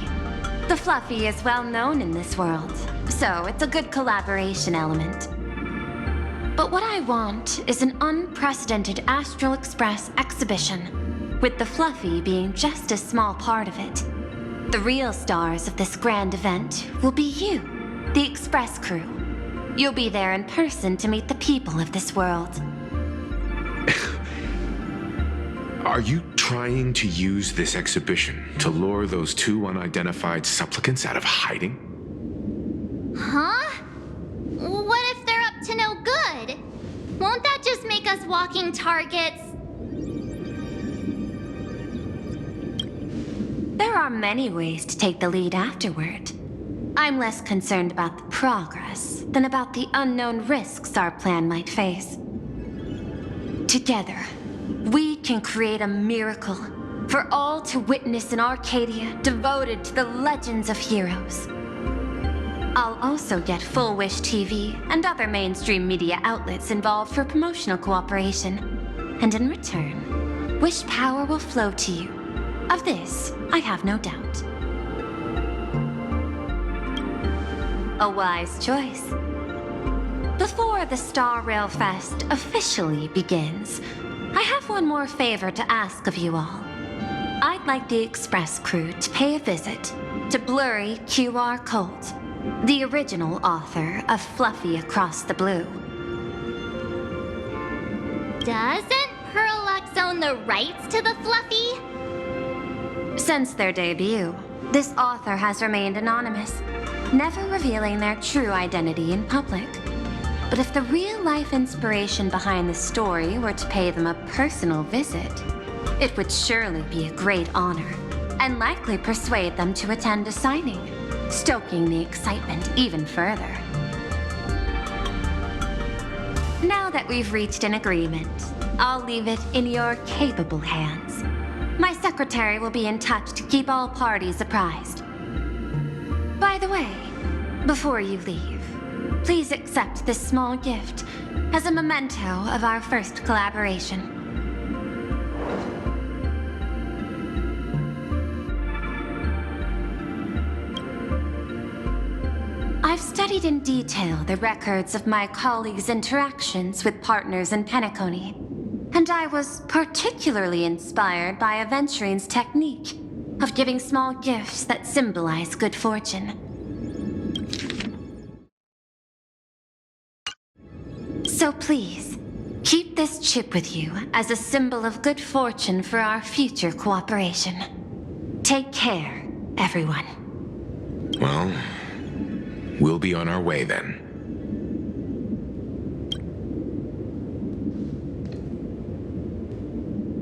The Fluffy is well known in this world, so it's a good collaboration element. But what I want is an unprecedented Astral Express exhibition, with the Fluffy being just a small part of it. The real stars of this grand event will be you, the Express crew. You'll be there in person to meet the people of this world. Are you trying to use this exhibition to lure those two unidentified supplicants out of hiding? Huh? What if they're up to no good? Won't that just make us walking targets? There are many ways to take the lead afterward. I'm less concerned about the progress than about the unknown risks our plan might face. Together, we can create a miracle for all to witness in Arcadia devoted to the legends of heroes. I'll also get Full Wish TV and other mainstream media outlets involved for promotional cooperation. And in return, Wish power will flow to you. Of this, I have no doubt. A wise choice. Before the Star Rail Fest officially begins, I have one more favor to ask of you all. I'd like the Express crew to pay a visit to Blurry QR Colt, the original author of Fluffy Across the Blue. Doesn't Pearlux own the rights to the Fluffy? Since their debut, this author has remained anonymous, never revealing their true identity in public. But if the real-life inspiration behind the story were to pay them a personal visit, it would surely be a great honor, and likely persuade them to attend a signing, stoking the excitement even further. Now that we've reached an agreement, I'll leave it in your capable hands. My secretary will be in touch to keep all parties apprised. By the way, before you leave, please accept this small gift as a memento of our first collaboration. I've studied in detail the records of my colleagues' interactions with partners in Penacony, and I was particularly inspired by Aventurine's technique of giving small gifts that symbolize good fortune. So please, keep this chip with you as a symbol of good fortune for our future cooperation. Take care, everyone. Well, we'll be on our way then.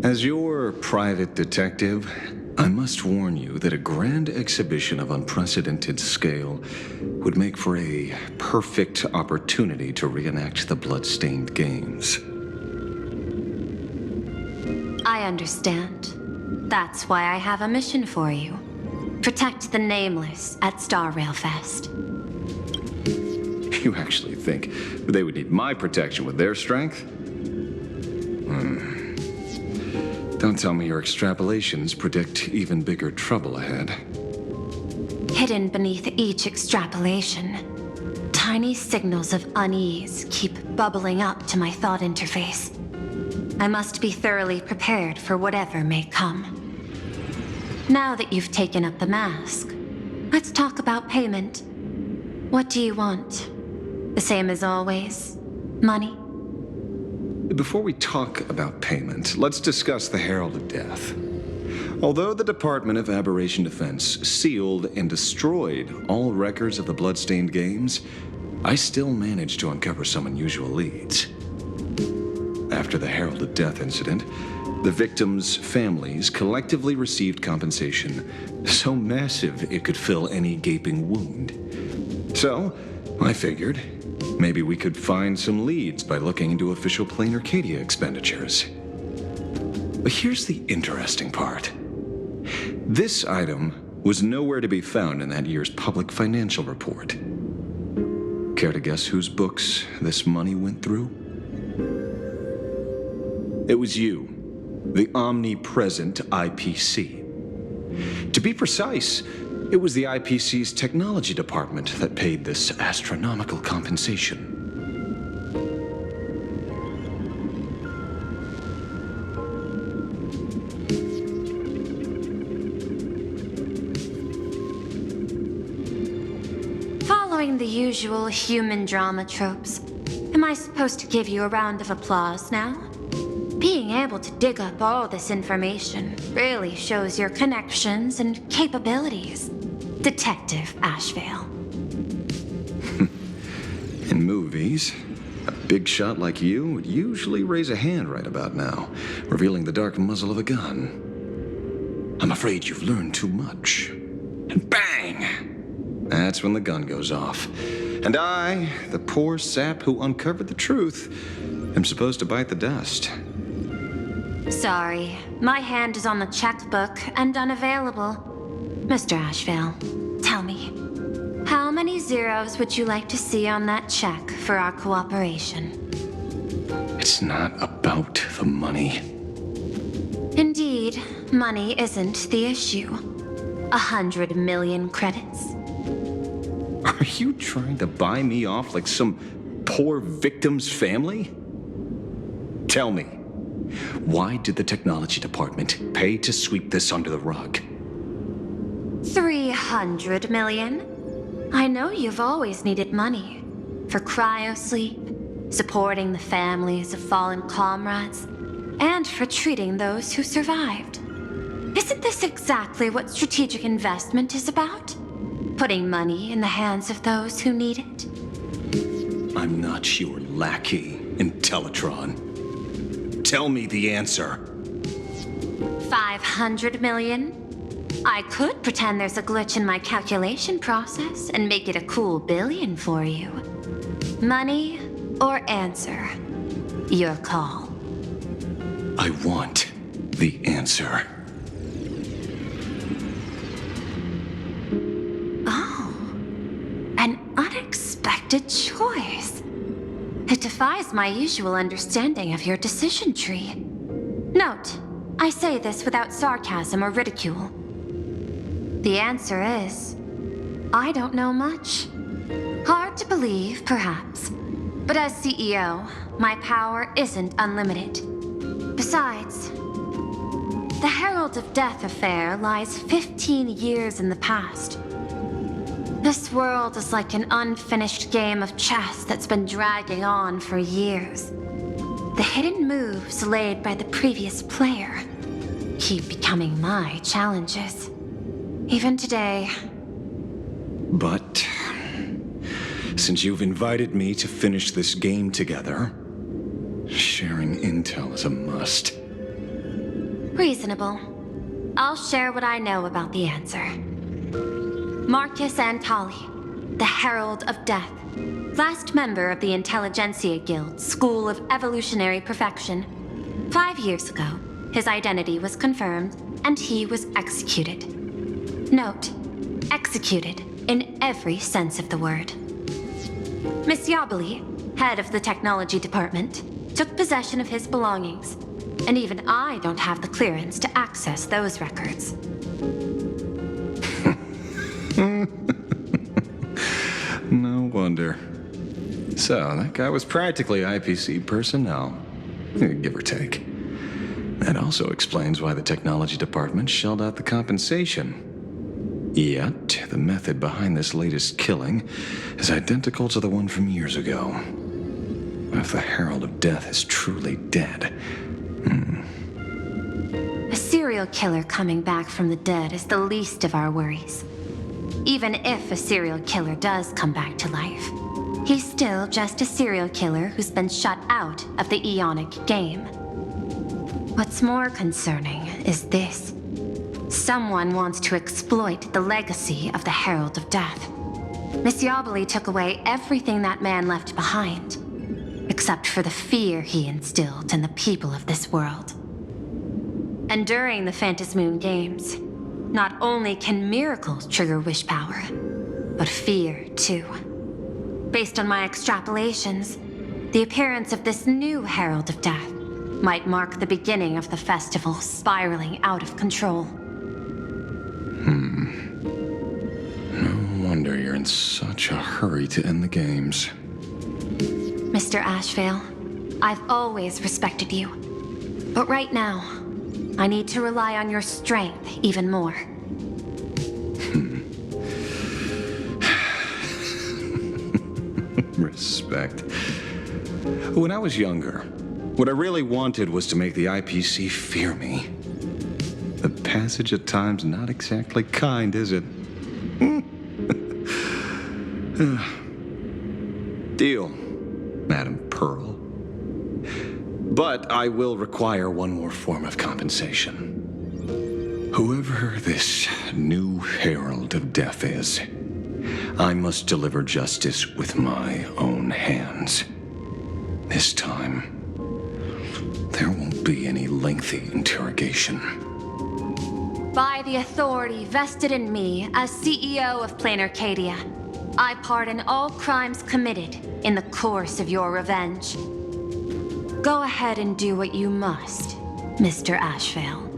As your private detective, I must warn you that a grand exhibition of unprecedented scale would make for a perfect opportunity to reenact the blood-stained games. I understand. That's why I have a mission for you. Protect the Nameless at Star Rail Fest. You actually think they would need my protection with their strength? Don't tell me your extrapolations predict even bigger trouble ahead. Hidden beneath each extrapolation, tiny signals of unease keep bubbling up to my thought interface. I must be thoroughly prepared for whatever may come. Now that you've taken up the mask, let's talk about payment. What do you want? The same as always? Money? Before we talk about payment, let's discuss the Herald of Death. Although the Department of Aberration Defense sealed and destroyed all records of the blood-stained games, I still managed to uncover some unusual leads. After the Herald of Death incident, the victims' families collectively received compensation so massive it could fill any gaping wound. So, I figured maybe we could find some leads by looking into official Plain Arcadia expenditures. But here's the interesting part. This item was nowhere to be found in that year's public financial report. Care to guess whose books this money went through? It was you, the omnipresent IPC. To be precise, it was the IPC's technology department that paid this astronomical compensation. Following the usual human drama tropes, am I supposed to give you a round of applause now? Being able to dig up all this information really shows your connections and capabilities, Detective Ashvale. In movies, a big shot like you would usually raise a hand right about now, revealing the dark muzzle of a gun. I'm afraid you've learned too much. And bang! that's when the gun goes off. And I, the poor sap who uncovered the truth, am supposed to bite the dust. Sorry, my hand is on the checkbook and unavailable. Mr. Ashvale, tell me, how many zeros would you like to see on that check for our cooperation? It's not about the money. Indeed, money isn't the issue. 100 million credits. Are you trying to buy me off like some poor victim's family? Tell me, why did the technology department pay to sweep this under the rug? 300 million? I know you've always needed money. For cryosleep, supporting the families of fallen comrades, and for treating those who survived. Isn't this exactly what strategic investment is about? Putting money in the hands of those who need it? I'm not your lackey, Intellitron. Tell me the answer. 500 million? I could pretend there's a glitch in my calculation process and make it a cool billion for you. Money or answer? Your call. I want the answer. Oh, an unexpected choice. It defies my usual understanding of your decision tree. Note, I say this without sarcasm or ridicule. The answer is, I don't know much. Hard to believe, perhaps. But as CEO, my power isn't unlimited. Besides, the Herald of Death affair lies 15 years in the past. This world is like an unfinished game of chess that's been dragging on for years. The hidden moves laid by the previous player keep becoming my challenges. Even today. But since you've invited me to finish this game together, sharing intel is a must. Reasonable. I'll share what I know about the answer. Marcus Antali, the Herald of Death, last member of the Intelligentsia Guild School of Evolutionary Perfection. 5 years ago, his identity was confirmed, and he was executed. Note, executed in every sense of the word. Miss Yabali, head of the technology department, took possession of his belongings, and even I don't have the clearance to access those records. No wonder. So, that guy was practically IPC personnel, give or take. That also explains why the technology department shelled out the compensation. Yet, the method behind this latest killing is identical to the one from years ago. If the Herald of Death is truly dead... A serial killer coming back from the dead is the least of our worries. Even if a serial killer does come back to life, he's still just a serial killer who's been shut out of the Ionic game. What's more concerning is this. Someone wants to exploit the legacy of the Herald of Death. Miss Yabali took away everything that man left behind, except for the fear he instilled in the people of this world. And during the Phantasmoon Games, not only can miracles trigger wish power, but fear too. Based on my extrapolations, the appearance of this new Herald of Death might mark the beginning of the festival spiraling out of control. No wonder you're in such a hurry to end the games. Mr. Ashvale, I've always respected you. But right now, I need to rely on your strength even more. Respect. When I was younger, what I really wanted was to make the IPC fear me. The passage at times not exactly kind, is it? Deal, Madam Pearl. But I will require one more form of compensation. Whoever this new Herald of Death is, I must deliver justice with my own hands. This time, there won't be any lengthy interrogation. By the authority vested in me as CEO of Plain Arcadia, I pardon all crimes committed in the course of your revenge. Go ahead and do what you must, Mr. Ashvale.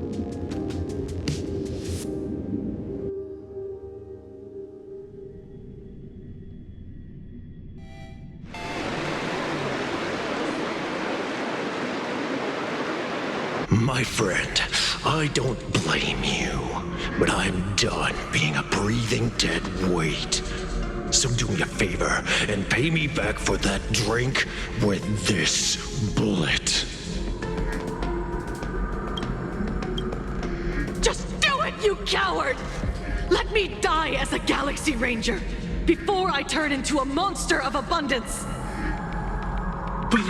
My friend, I don't blame you, but I'm done being a breathing dead weight. So do me a favor and pay me back for that drink with this bullet. Just do it, you coward! Let me die as a Galaxy Ranger before I turn into a monster of abundance! But,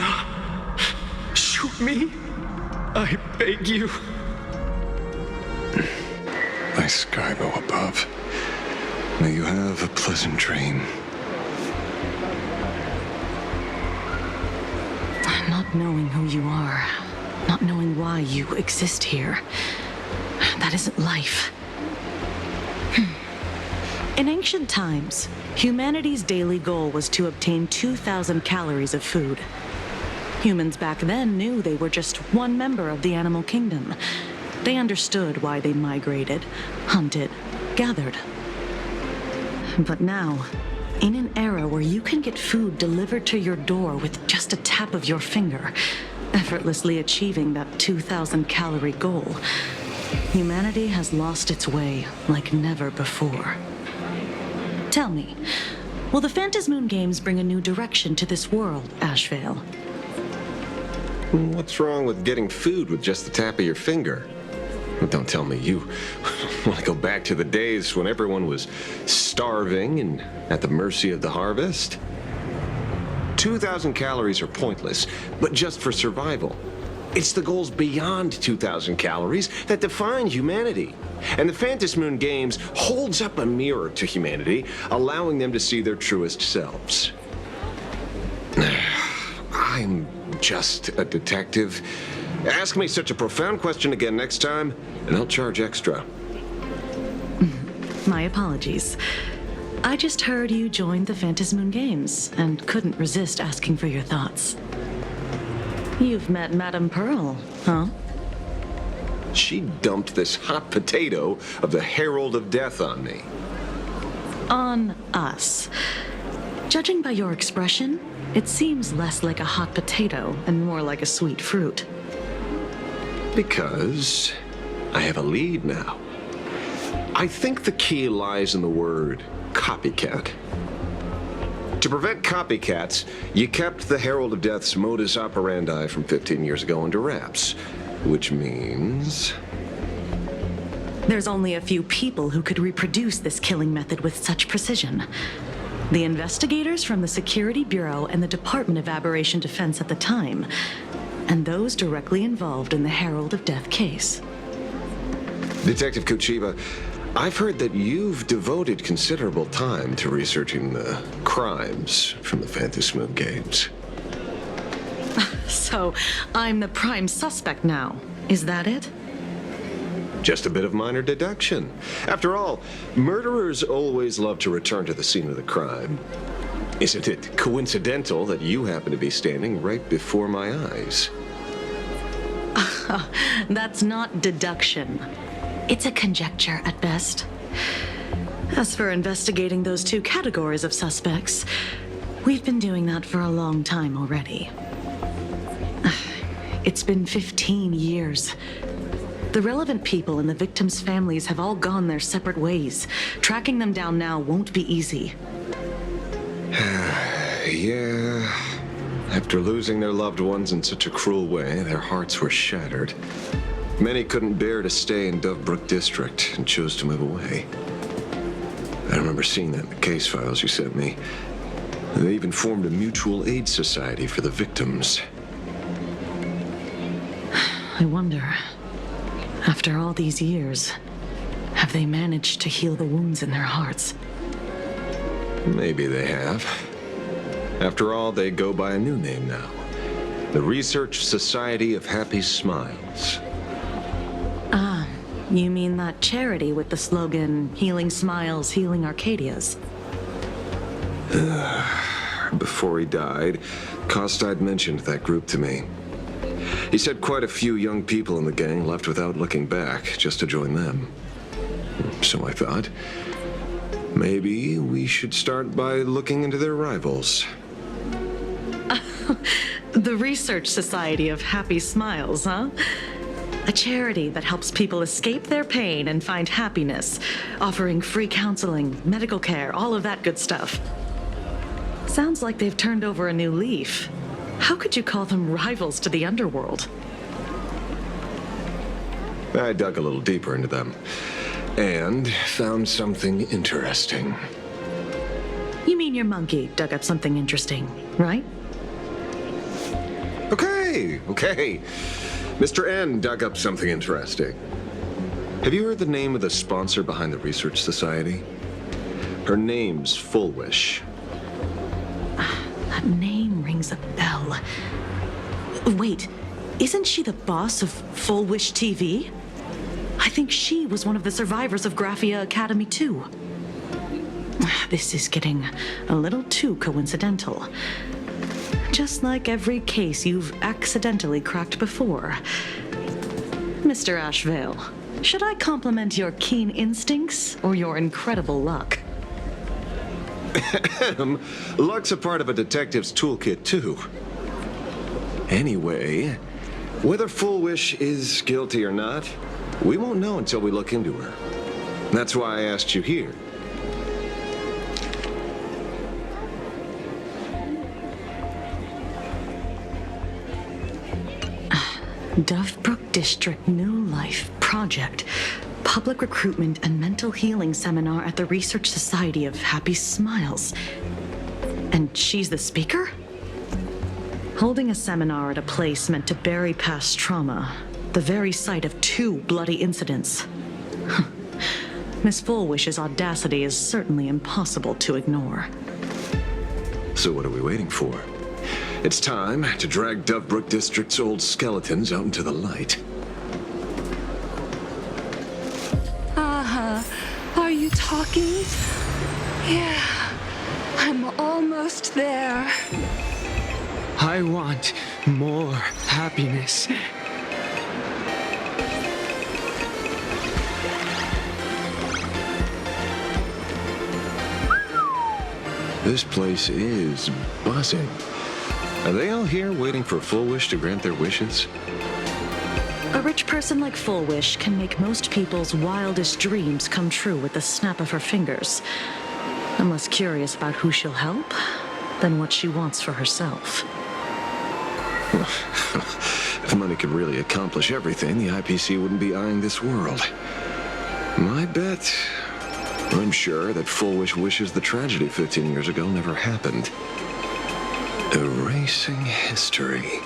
shoot me. I beg you. My Skybo above. May you have a pleasant dream. Not knowing who you are, not knowing why you exist here, that isn't life. In ancient times, humanity's daily goal was to obtain 2,000 calories of food. Humans back then knew they were just one member of the animal kingdom. They understood why they migrated, hunted, gathered. But now, in an era where you can get food delivered to your door with just a tap of your finger, effortlessly achieving that 2,000 calorie goal, humanity has lost its way like never before. Tell me, will the Phantasmoon Games bring a new direction to this world, Ashvale? What's wrong with getting food with just the tap of your finger? Don't tell me you want to go back to the days when everyone was starving and at the mercy of the harvest? 2,000 calories are pointless, but just for survival. It's the goals beyond 2,000 calories that define humanity. And the Phantasmoon Games holds up a mirror to humanity, allowing them to see their truest selves. I'm just a detective. Ask me such a profound question again next time, and I'll charge extra. My apologies. I just heard you joined the Phantasmoon Games and couldn't resist asking for your thoughts. You've met Madame Pearl, huh? She dumped this hot potato of the Herald of Death on me. On us. Judging by your expression, it seems less like a hot potato and more like a sweet fruit. Because I have a lead now. I think the key lies in the word copycat. To prevent copycats, you kept the Herald of Death's modus operandi from 15 years ago under wraps, which means... There's only a few people who could reproduce this killing method with such precision. The investigators from the Security Bureau and the Department of Aberration Defense at the time, and those directly involved in the Herald of Death case. Detective Kuchiba, I've heard that you've devoted considerable time to researching the crimes from the Phantasmoon Games. So, I'm the prime suspect now. Is that it? Just a bit of minor deduction. After all, murderers always love to return to the scene of the crime. Isn't it coincidental that you happen to be standing right before my eyes? That's not deduction. It's a conjecture at best. As for investigating those two categories of suspects, we've been doing that for a long time already. It's been 15 years. The relevant people and the victims' families have all gone their separate ways. Tracking them down now won't be easy. Yeah. After losing their loved ones in such a cruel way, their hearts were shattered. Many couldn't bear to stay in Dovebrook District and chose to move away. I remember seeing that in the case files you sent me. They even formed a mutual aid society for the victims. I wonder, after all these years, have they managed to heal the wounds in their hearts? Maybe they have. After all, they go by a new name now. The Research Society of Happy Smiles. Ah, you mean that charity with the slogan, Healing Smiles, Healing Arcadias? Before he died, Kostad mentioned that group to me. He said quite a few young people in the gang left without looking back, just to join them. So I thought, maybe we should start by looking into their rivals. The Research Society of Happy Smiles, huh? A charity that helps people escape their pain and find happiness, offering free counseling, medical care, all of that good stuff. Sounds like they've turned over a new leaf. How could you call them rivals to the underworld? I dug a little deeper into them and found something interesting. You mean your monkey dug up something interesting, right? Okay. Mr. N dug up something interesting. Have you heard the name of the sponsor behind the Research Society? Her name's Full Wish. That name rings a bell. Wait, isn't she the boss of Full Wish TV? I think she was one of the survivors of Graphia Academy too. This is getting a little too coincidental. Just like every case you've accidentally cracked before. Mr. Ashvale, should I compliment your keen instincts or your incredible luck? Luck's a part of a detective's toolkit, too. Anyway, whether Full Wish is guilty or not, we won't know until we look into her. That's why I asked you here. Dovebrook District New Life Project. Public Recruitment and Mental Healing Seminar at the Research Society of Happy Smiles. And she's the speaker? Holding a seminar at a place meant to bury past trauma. The very site of 2 bloody incidents. Miss Fullwish's audacity is certainly impossible to ignore. So what are we waiting for? It's time to drag Dovebrook District's old skeletons out into the light. Are you talking? Yeah, I'm almost there. I want more happiness. This place is buzzing. Are they all here waiting for Full Wish to grant their wishes? A rich person like Full Wish can make most people's wildest dreams come true with the snap of her fingers. I'm less curious about who she'll help than what she wants for herself. If money could really accomplish everything, the IPC wouldn't be eyeing this world. My bet, I'm sure that Full Wish wishes the tragedy 15 years ago never happened. Erasing history.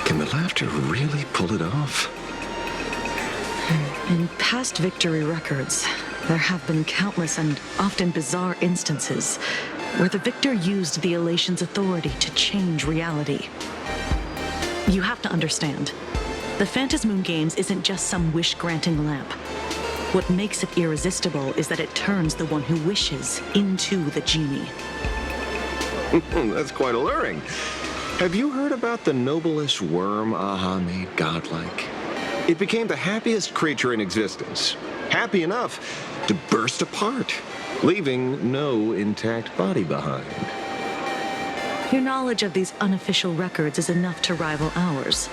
Can the laughter really pull it off? In past victory records, there have been countless and often bizarre instances where the victor used the elation's authority to change reality. You have to understand, the Phantasmoon Games isn't just some wish-granting lamp. What makes it irresistible is that it turns the one who wishes into the genie. That's quite alluring. Have you heard about the noblest worm Aha made godlike? It became the happiest creature in existence. Happy enough to burst apart, leaving no intact body behind. Your knowledge of these unofficial records is enough to rival ours.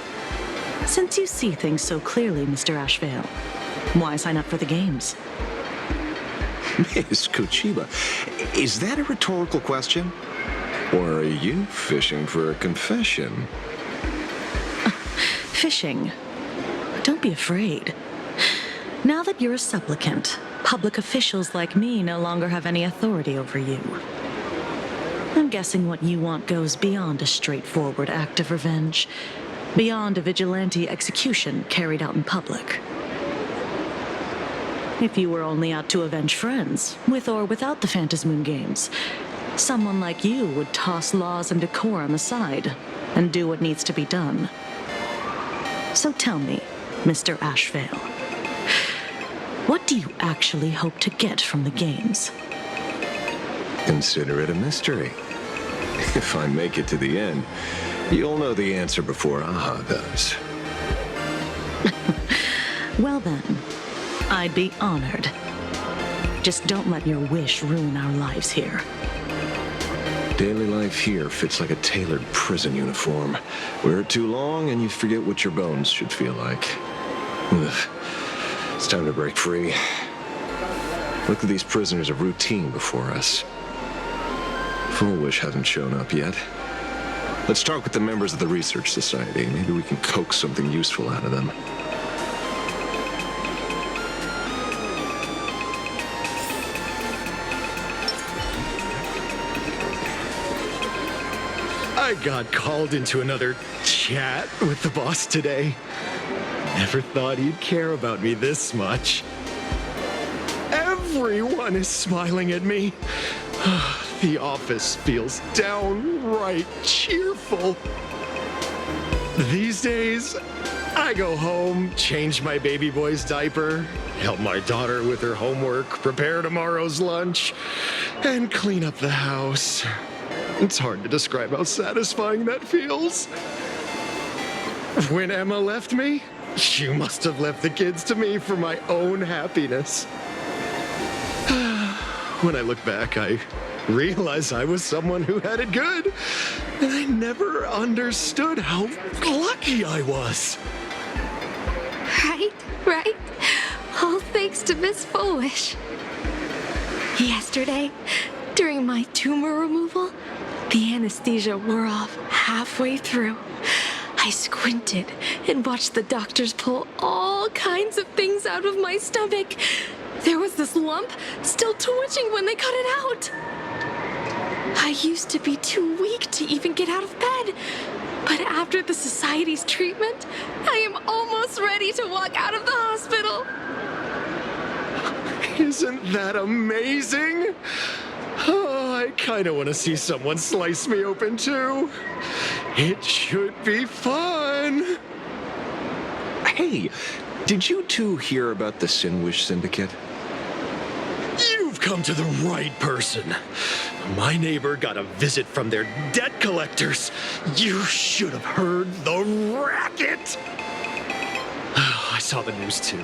Since you see things so clearly, Mr. Ashvale, why sign up for the games? Miss Kuchiba, is that a rhetorical question? Or are you fishing for a confession? Fishing? Don't be afraid. Now that you're a supplicant, public officials like me no longer have any authority over you. I'm guessing what you want goes beyond a straightforward act of revenge, beyond a vigilante execution carried out in public. If you were only out to avenge friends, with or without the Phantasmoon games, someone like you would toss laws and decorum aside and do what needs to be done. So tell me, Mr. Ashvale, what do you actually hope to get from the games? Consider it a mystery. If I make it to the end, you'll know the answer before Aha does. Well then, I'd be honored. Just don't let your wish ruin our lives here. Daily life here fits like a tailored prison uniform. Wear it too long and you forget what your bones should feel like. Ugh. It's time to break free. Look at these prisoners of routine before us. Full Wish hasn't shown up yet. Let's talk with the members of the Research Society. Maybe we can coax something useful out of them. I got called into another chat with the boss today. Never thought he'd care about me this much. Everyone is smiling at me. The office feels downright cheerful. These days, I go home, change my baby boy's diaper, help my daughter with her homework, prepare tomorrow's lunch, and clean up the house. It's hard to describe how satisfying that feels. When Emma left me, she must have left the kids to me for my own happiness. When I look back, I realize I was someone who had it good, and I never understood how lucky I was. Right? All thanks to Miss Foolish. Yesterday, during my tumor removal, the anesthesia wore off halfway through. I squinted and watched the doctors pull all kinds of things out of my stomach. There was this lump still twitching when they cut it out. I used to be too weak to even get out of bed. But after the Society's treatment, I am almost ready to walk out of the hospital. Isn't that amazing? Oh, I kind of want to see someone slice me open too. It should be fun. Hey, did you two hear about the Sinwish Syndicate? You've come to the right person. My neighbor got a visit from their debt collectors. You should have heard the racket. I saw the news too.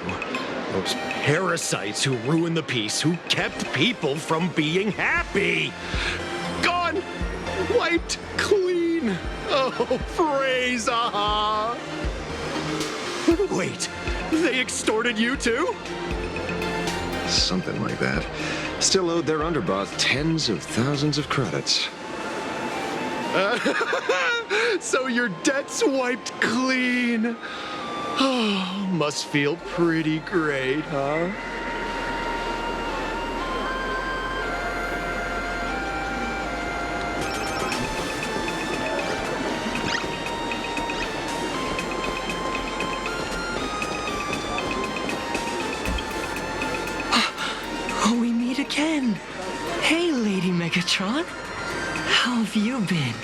Those parasites who ruined the peace, who kept people from being happy. Gone, wiped clean. Oh, praise Aha. Wait, they extorted you too? Something like that. Still owed their underboss tens of thousands of credits. So your debt's wiped clean. Oh, must feel pretty great, huh? We meet again. Hey, Lady Megatron. How have you been?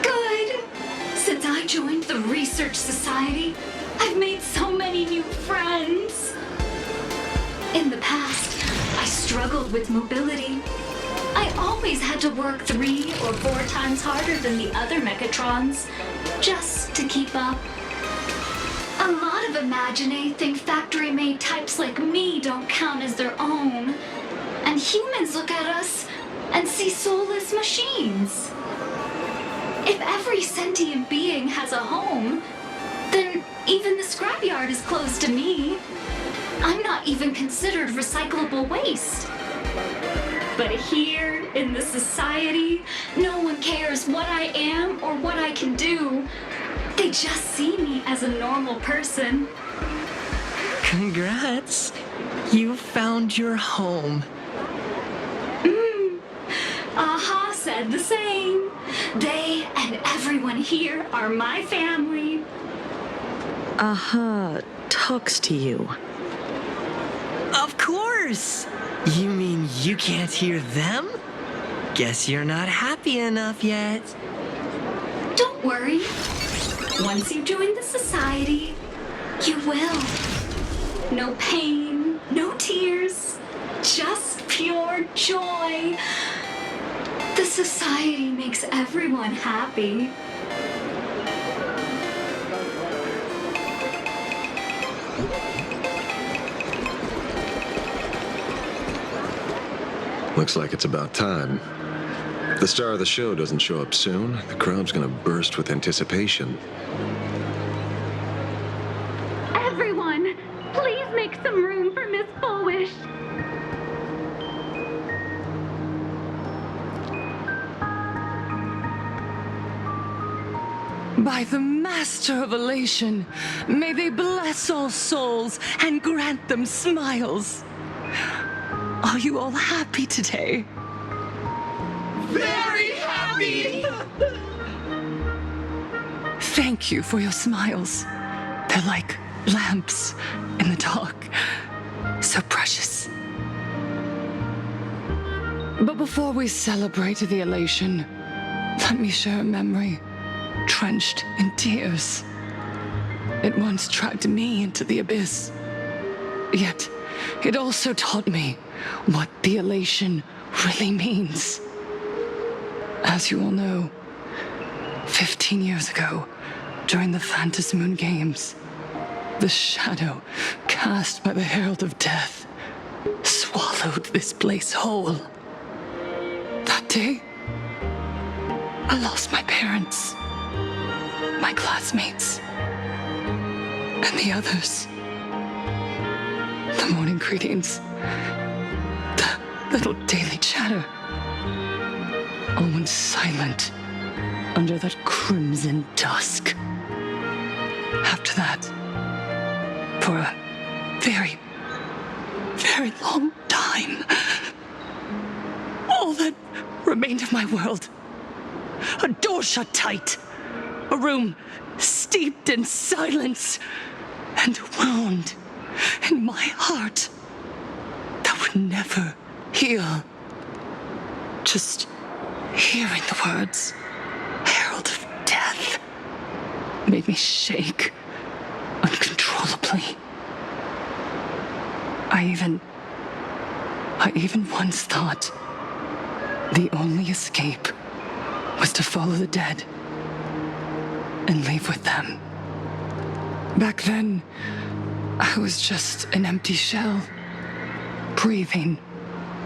Good. Since I joined the Research Society, I've made so many new friends. In the past, I struggled with mobility. I always had to work 3 or 4 times harder than the other Megatrons, just to keep up. A lot of Imagine think factory-made types like me don't count as their own. And humans look at us and see soulless machines. If every sentient being has a home, then even the scrapyard is closed to me. I'm not even considered recyclable waste. But here, in the society, no one cares what I am or what I can do. They just see me as a normal person. Congrats. You found your home. Aha said the same. They and everyone here are my family. Aha talks to you. course! You mean you can't hear them? Guess you're not happy enough yet. Don't worry. Once you join the society, you will. No pain, no tears, just pure joy. The society makes everyone happy. Looks like it's about time. If the star of the show doesn't show up soon, the crowd's gonna burst with anticipation. Everyone, please make some room for Miss Fullwish. By the Master of Elation, may they bless all souls and grant them smiles. Are you all happy today? Very happy! Thank you for your smiles. They're like lamps in the dark. So precious. But before we celebrate the elation, let me share a memory drenched in tears. It once dragged me into the abyss. Yet, it also taught me what the elation really means. As you all know, 15 years ago, during the Phantom Moon Games, the shadow cast by the Herald of Death swallowed this place whole. That day, I lost my parents, my classmates, and the others. The morning greetings, the little daily chatter, all went silent under that crimson dusk. After that, for a very, very long time, all that remained of my world, a door shut tight, a room steeped in silence, and a wound in my heart that would never heal. Just hearing the words, Herald of Death, made me shake uncontrollably. I even once thought the only escape was to follow the dead and leave with them. Back then, I was just an empty shell, breathing,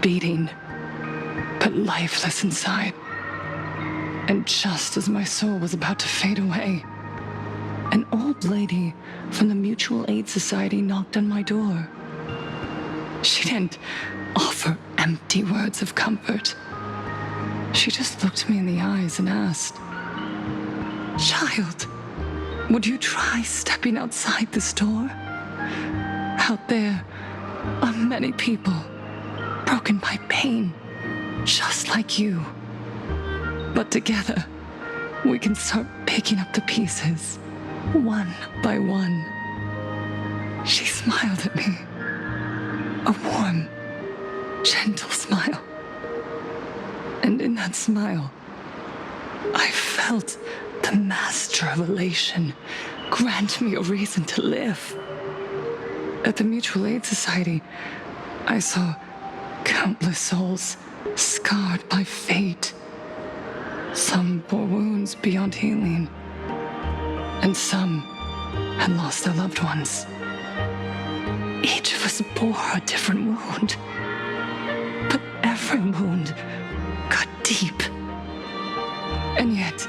beating, but lifeless inside. And just as my soul was about to fade away, an old lady from the Mutual Aid Society knocked on my door. She didn't offer empty words of comfort. She just looked me in the eyes and asked, "Child, would you try stepping outside this door? Out there are many people broken by pain, just like you. But together, we can start picking up the pieces, one by one." She smiled at me, a warm, gentle smile. And in that smile, I felt the Master of Elation grant me a reason to live. At the Mutual Aid Society, I saw countless souls scarred by fate. Some bore wounds beyond healing, and some had lost their loved ones. Each of us bore a different wound, but every wound got deep. And yet,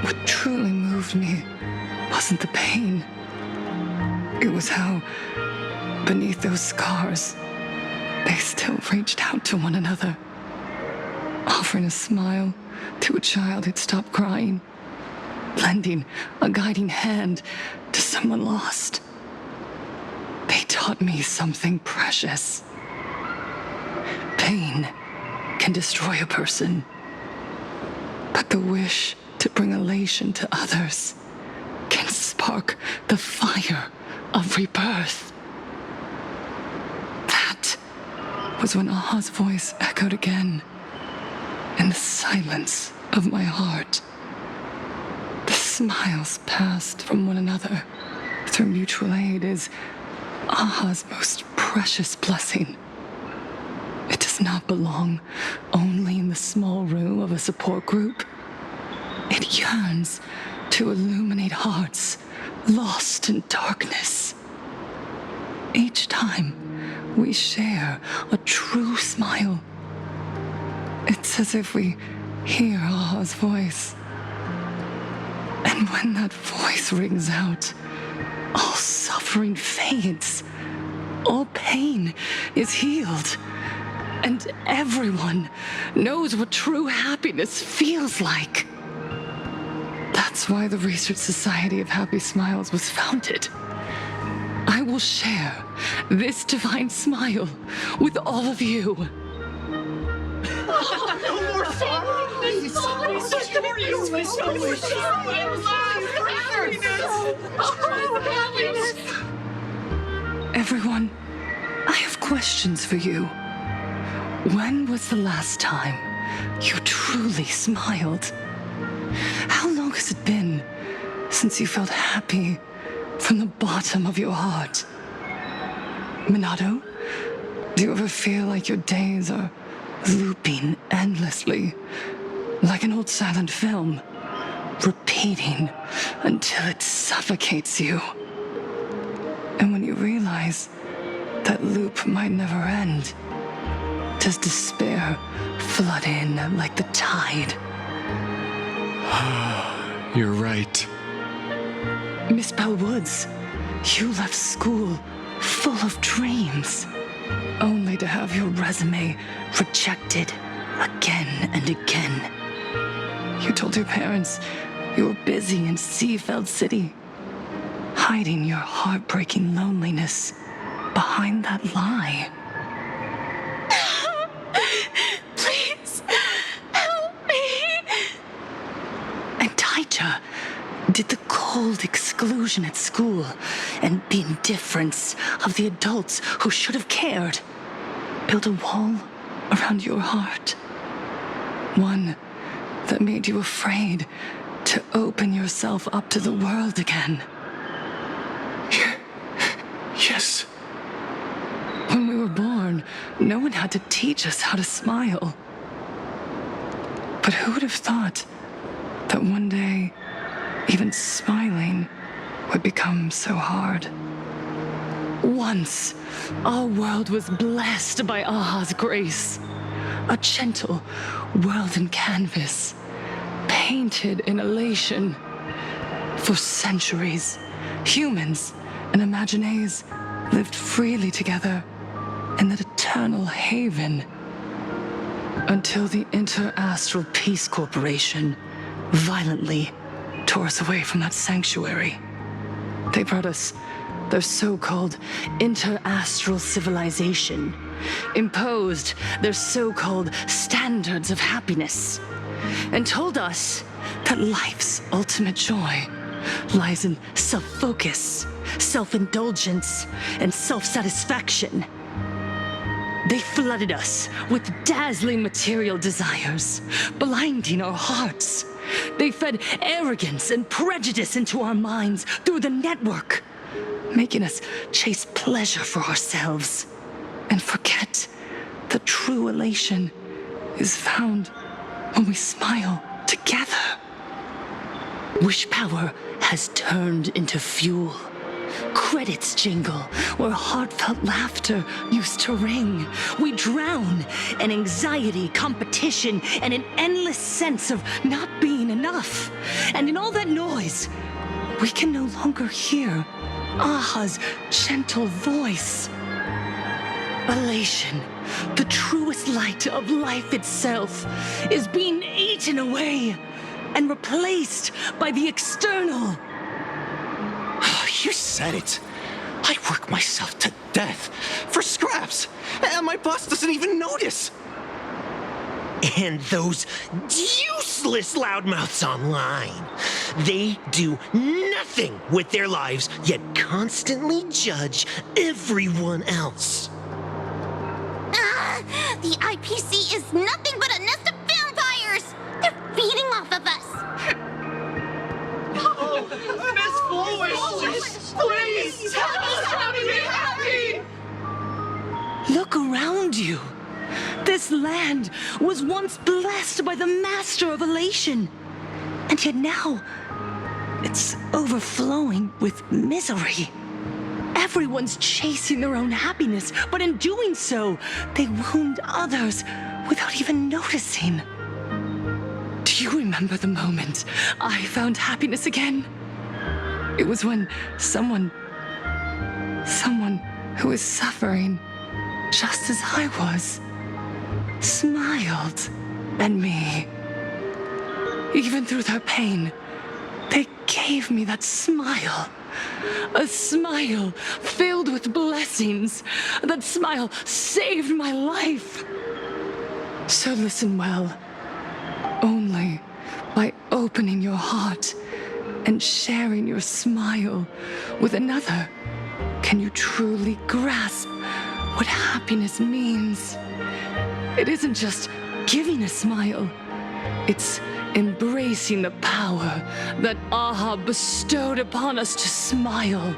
what truly moved me wasn't the pain. It was how, beneath those scars, they still reached out to one another, offering a smile to a child who'd stopped crying, lending a guiding hand to someone lost. They taught me something precious. Pain can destroy a person, but the wish to bring elation to others can spark the fire of rebirth. That was when Aha's voice echoed again in the silence of my heart. The smiles passed from one another through mutual aid is Aha's most precious blessing. It does not belong only in the small room of a support group. It yearns to illuminate hearts lost in darkness. Each time we share a true smile, it's as if we hear Aha's voice. And when that voice rings out, all suffering fades, all pain is healed, and everyone knows what true happiness feels like. That's why the Research Society of Happy Smiles was founded. I will share this divine smile with all of you. No more sorrow! Everyone, I have questions for you. When was the last time you truly smiled? How long has it been since you felt happy from the bottom of your heart? Minato, do you ever feel like your days are looping endlessly, like an old silent film, repeating until it suffocates you? And when you realize that loop might never end, does despair flood in like the tide? You're right. Miss Bellwoods, you left school full of dreams, only to have your resume rejected again and again. You told your parents you were busy in Seafeld City, hiding your heartbreaking loneliness behind that lie. Please, help me. And Taija did the cold exclusion at school and the indifference of the adults who should have cared build a wall around your heart. One that made you afraid to open yourself up to the world again. Yes. When we were born, no one had to teach us how to smile. But who would have thought that one day, even smiling would become so hard? Once, our world was blessed by Aha's grace. A gentle world in canvas, painted in elation. For centuries, humans and Imaginaes lived freely together in that eternal haven. Until the Inter-Astral Peace Corporation violently tore us away from that sanctuary. They brought us their so-called inter-astral civilization, imposed their so-called standards of happiness, and told us that life's ultimate joy lies in self-focus, self-indulgence, and self-satisfaction. They flooded us with dazzling material desires, blinding our hearts. They fed arrogance and prejudice into our minds through the network, making us chase pleasure for ourselves and forget that true elation is found when we smile together. Wish power has turned into fuel. Credits jingle where heartfelt laughter used to ring. We drown in anxiety, competition, and an endless sense of not being enough. And in all that noise, we can no longer hear Aha's gentle voice. Elation, the truest light of life itself, is being eaten away and replaced by the external. You said it. I work myself to death for scraps, and my boss doesn't even notice. And those useless loudmouths online. They do nothing with their lives, yet constantly judge everyone else. that the IPC is nothing but a nest of vampires! They're feeding off of us! Miss Foolish! Please! Tell us how to be happy! Look around you. This land was once blessed by the Master of Elation. And yet now, it's overflowing with misery. Everyone's chasing their own happiness, but in doing so, they wound others without even noticing. Do you remember the moment I found happiness again? It was when someone who was suffering just as I was, smiled at me. Even through their pain, they gave me that smile. A smile filled with blessings. That smile saved my life. So listen well. Only by opening your heart and sharing your smile with another can you truly grasp what happiness means. It isn't just giving a smile. It's embracing the power that Aha bestowed upon us to smile.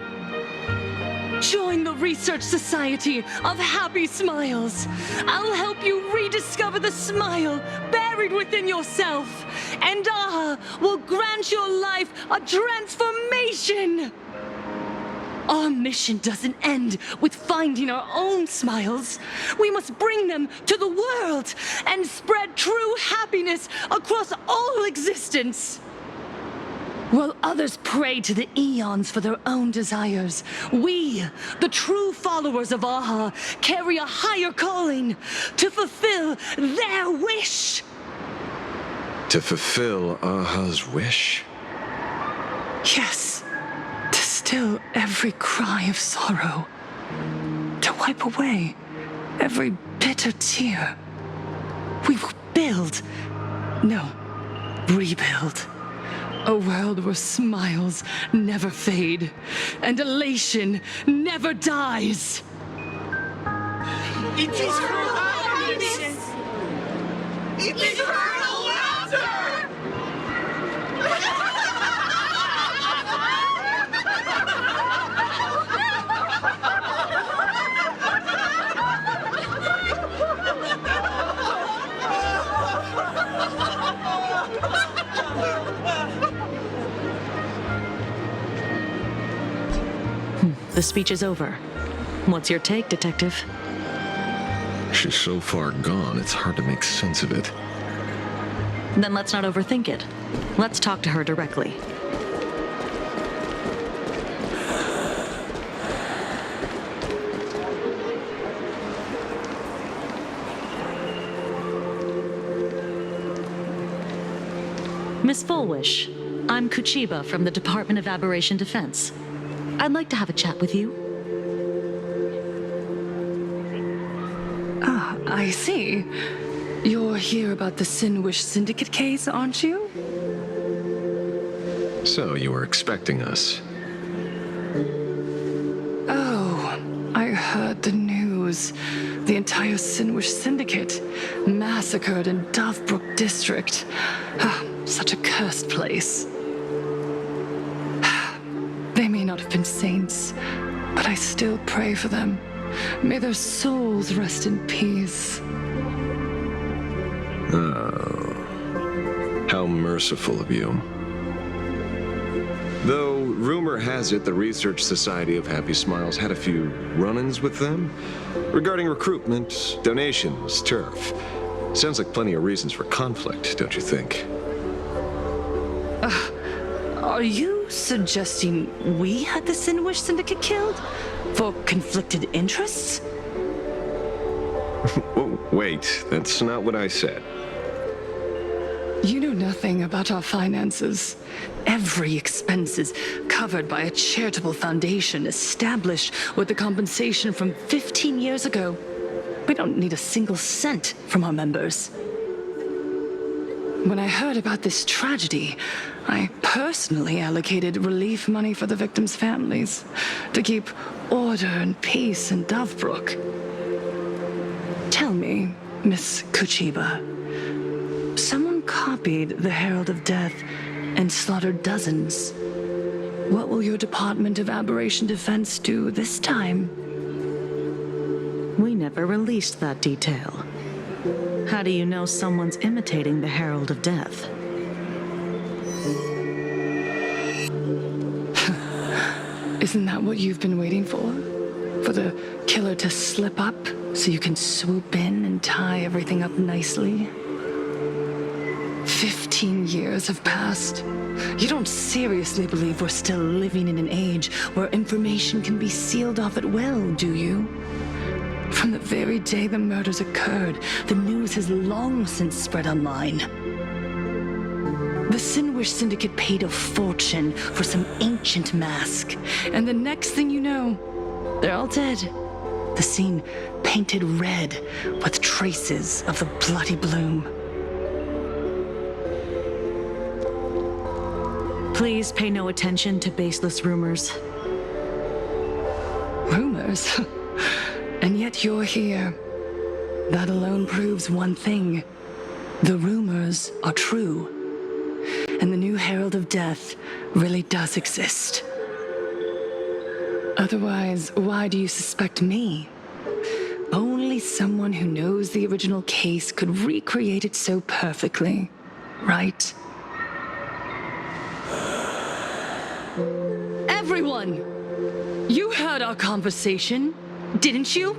Join the Research Society of Happy Smiles. I'll help you rediscover the smile buried within yourself, and Aha will grant your life a transformation. Our mission doesn't end with finding our own smiles. We must bring them to the world and spread true happiness across all existence. While others pray to the eons for their own desires, we, the true followers of Aha, carry a higher calling to fulfill their wish. To fulfill Aha's wish? Yes. To still every cry of sorrow. To wipe away every bitter tear. We will rebuild. A world where smiles never fade and elation never dies. Eternal happiness! Eternal laughter! The speech is over. What's your take, Detective? She's so far gone, it's hard to make sense of it. Then let's not overthink it. Let's talk to her directly. Miss Fullwish, I'm Kuchiba from the Department of Aberration Defense. I'd like to have a chat with you. Ah, I see. You're here about the Sinwish Syndicate case, aren't you? So, you were expecting us. Oh, I heard the news. The entire Sinwish Syndicate massacred in Dovebrook District. Ah, such a cursed place. They may not have been saints, but I still pray for them. May their souls rest in peace. Oh, how merciful of you. Though, rumor has it the Research Society of Happy Smiles had a few run-ins with them regarding recruitment, donations, turf. Sounds like plenty of reasons for conflict, don't you think? Are you suggesting we had the Sinwish Syndicate killed? For conflicted interests? Oh, wait, that's not what I said. You know nothing about our finances. Every expense is covered by a charitable foundation established with the compensation from 15 years ago. We don't need a single cent from our members. When I heard about this tragedy, I personally allocated relief money for the victims' families to keep order and peace in Dovebrook. Tell me, Miss Kuchiba. Someone copied the Herald of Death and slaughtered dozens. What will your Department of Aberration Defense do this time? We never released that detail. How do you know someone's imitating the Herald of Death? Isn't that what you've been waiting for? For the killer to slip up so you can swoop in and tie everything up nicely? 15 years have passed. You don't seriously believe we're still living in an age where information can be sealed off at will, do you? From the very day the murders occurred, the news has long since spread online. The Sinwish Syndicate paid a fortune for some ancient mask, and the next thing you know, they're all dead. The scene painted red with traces of the bloody bloom. Please pay no attention to baseless rumors. Rumors? And yet you're here. That alone proves one thing. The rumors are true. And the new Herald of Death really does exist. Otherwise, why do you suspect me? Only someone who knows the original case could recreate it so perfectly, right? Everyone! You heard our conversation, didn't you?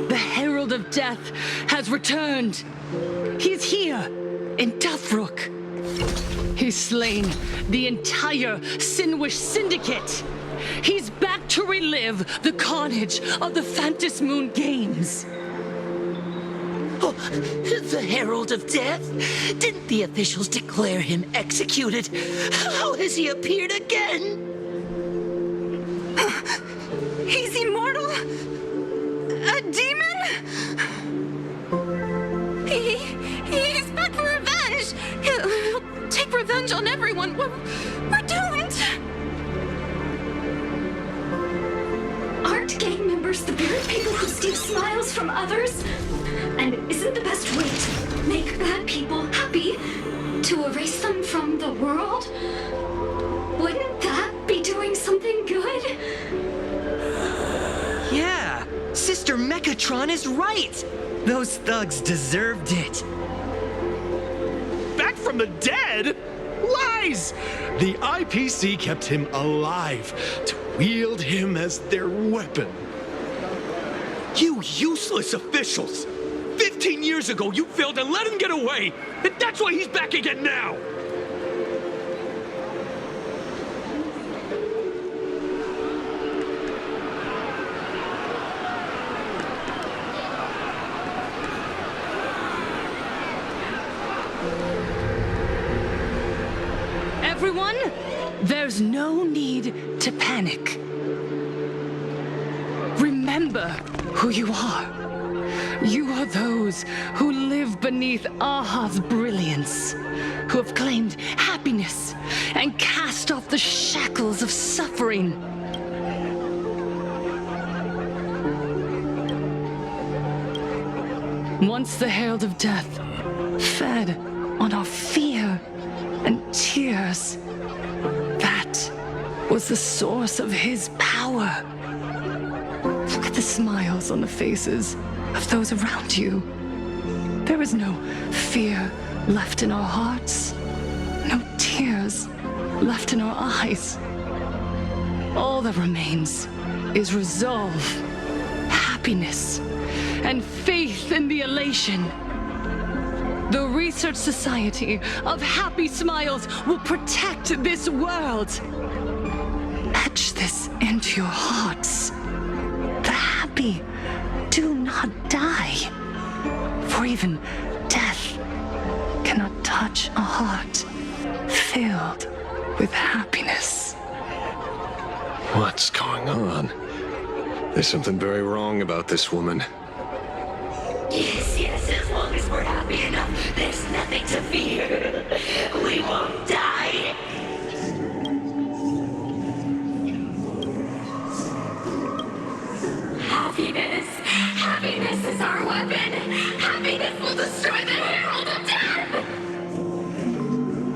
The Herald of Death has returned. He is here, in Dufrook. He's slain the entire Sinwish Syndicate. He's back to relive the carnage of the Phantom Moon Games. Oh, the Herald of Death? Didn't the officials declare him executed? How has he appeared again? He's immortal? A demon? He's back for revenge! He'll take revenge on everyone. We're doomed! Aren't gang members the very people who steal smiles from others? And isn't the best way to make bad people happy to erase them from the world? Wouldn't that be doing something good? Yeah, Sister Megatron is right. Those thugs deserved it. Back from the dead? Lies! The IPC kept him alive to wield him as their weapon. You useless officials! 15 years ago, you failed and let him get away! And that's why he's back again now! Everyone, there's no need to panic. Remember who you are. You are those who live beneath Aha's brilliance, who have claimed happiness and cast off the shackles of suffering. Once the Herald of Death fed on our fear and tears, that was the source of his power. Look at the smiles on the faces of those around you. There is no fear left in our hearts, no tears left in our eyes. All that remains is resolve, happiness, and faith in the elation. The Research Society of Happy Smiles will protect this world. Etch this into your hearts. The happy do not die, for even death cannot touch a heart filled with happiness. What's going on? There's something very wrong about this woman. Yes, as long as we're happy enough, there's nothing to fear. We won't die. Happiness is our weapon. destroy the Herald of Death!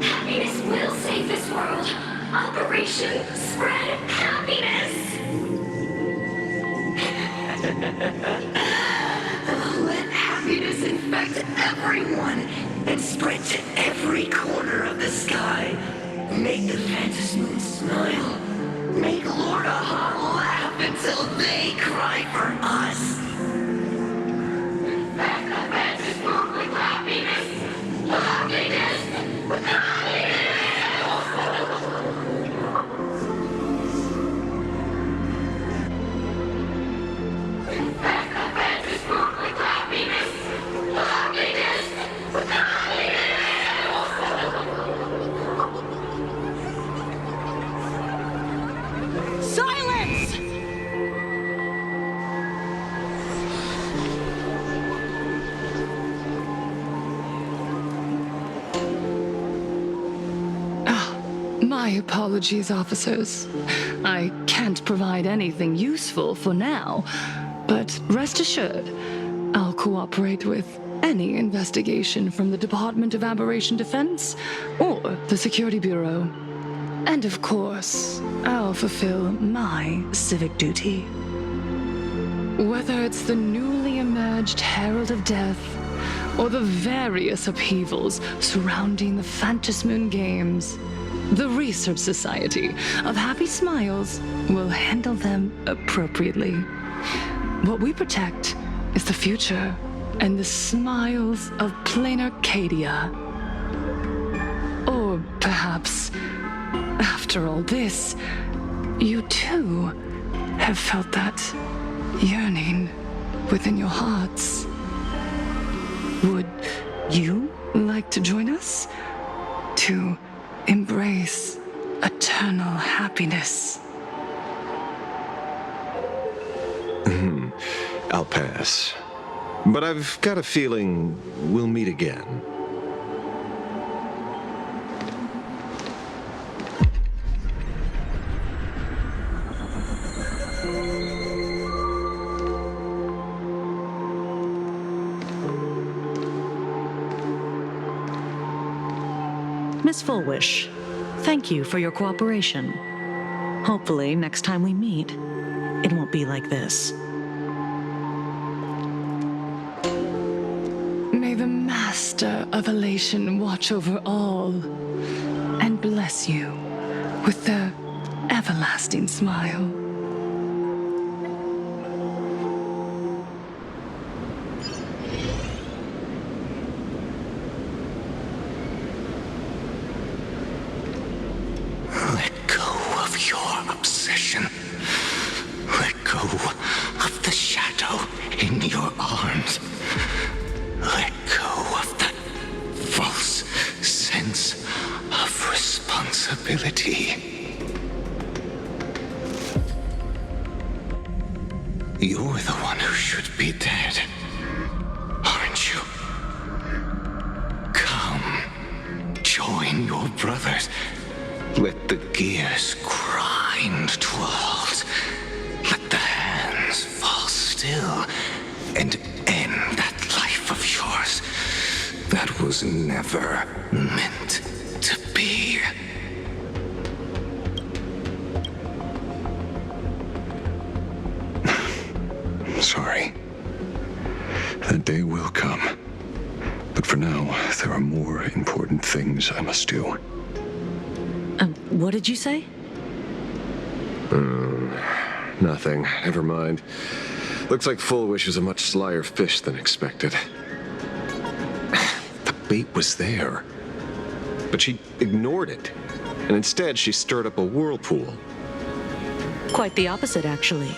Happiness will save this world. Operation Spread Happiness! Let happiness infect everyone and spread to every corner of the sky. Make the Phantom Moon smile. Make Lord Aha laugh until they cry for us. Infect the Phantom Moon with happiness. Happiness! Silence! My apologies, officers. I can't provide anything useful for now, but rest assured, I'll cooperate with any investigation from the Department of Aberration Defense or the Security Bureau. And of course, I'll fulfill my civic duty. Whether it's the newly emerged Herald of Death or the various upheavals surrounding the Phantasmoon Games, the Research Society of Happy Smiles will handle them appropriately. What we protect is the future and the smiles of plain Arcadia. Or perhaps, after all this, you too have felt that yearning within your hearts. Would you like to join us to embrace eternal happiness? I'll pass. But I've got a feeling we'll meet again. Miss Fullwish, thank you for your cooperation. Hopefully, next time we meet, it won't be like this. May the Master of Elation watch over all and bless you with the everlasting smile. Let go of your obsession. Let go of the shadow in your arms. Let go of that false sense of responsibility. You're the one who should be dead, aren't you? Come, join your brothers. Let the gears grind to a halt. Let the hands fall still and end that life of yours that was never meant to be. Sorry. That day will come. But for now, there are more important things I must do. What did you say? Nothing. Never mind. Looks like Fullwish is a much slyer fish than expected. The bait was there. But she ignored it. And instead, she stirred up a whirlpool. Quite the opposite, actually.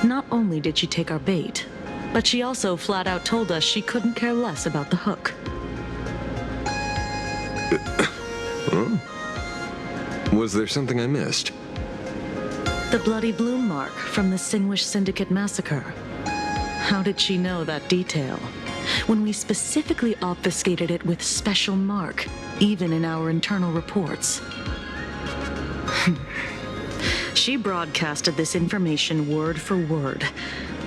Not only did she take our bait, but she also flat out told us she couldn't care less about the hook. Huh? Was there something I missed? The bloody bloom mark from the Singwish Syndicate massacre. How did she know that detail? When we specifically obfuscated it with special mark, even in our internal reports. She broadcasted this information word for word,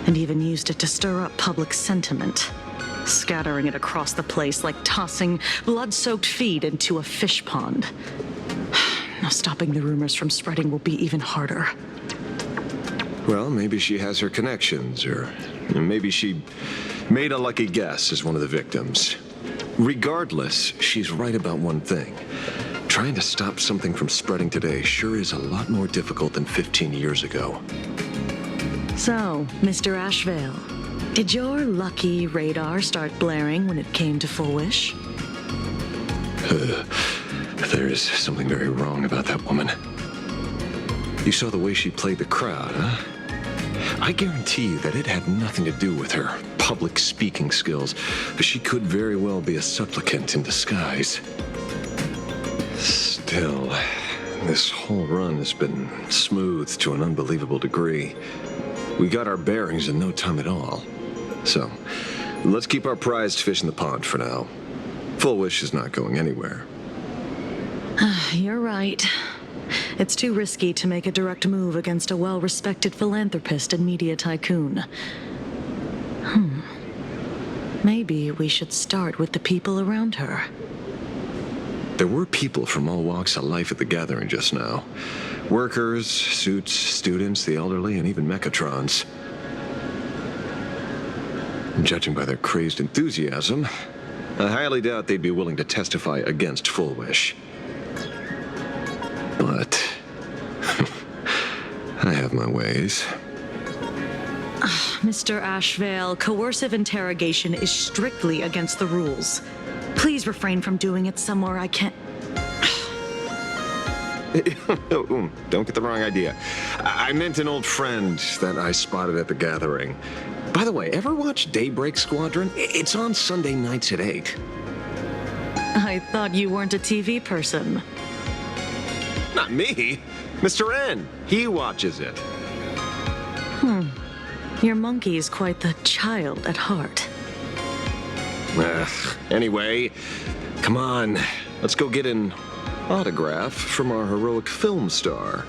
and even used it to stir up public sentiment. scattering it across the place like tossing blood-soaked feed into a fish pond. Now stopping the rumors from spreading will be even harder. Well, maybe she has her connections, or maybe she made a lucky guess as one of the victims. Regardless, she's right about one thing. Trying to stop something from spreading today sure is a lot more difficult than 15 years ago. So, Mr. Ashvale, did your lucky radar start blaring when it came to Full Wish? There is something very wrong about that woman. You saw the way she played the crowd, huh? I guarantee you that it had nothing to do with her public speaking skills. She could very well be a supplicant in disguise. Still, this whole run has been smooth to an unbelievable degree. We got our bearings in no time at all. So, let's keep our prized fish in the pond for now. Full Wish is not going anywhere. You're right. It's too risky to make a direct move against a well-respected philanthropist and media tycoon. Maybe we should start with the people around her. There were people from all walks of life at the gathering just now. Workers, suits, students, the elderly, and even Mechatrons. Judging by their crazed enthusiasm, I highly doubt they'd be willing to testify against Full Wish. But I have my ways. Mr. Ashvale, coercive interrogation is strictly against the rules. Please refrain from doing it somewhere I can't... Don't get the wrong idea. I meant an old friend that I spotted at the gathering. By the way, ever watch Daybreak Squadron? It's on Sunday nights at 8. I thought you weren't a TV person. Not me. Mr. N. He watches it. Your monkey is quite the child at heart. Anyway, come on. Let's go get an autograph from our heroic film star.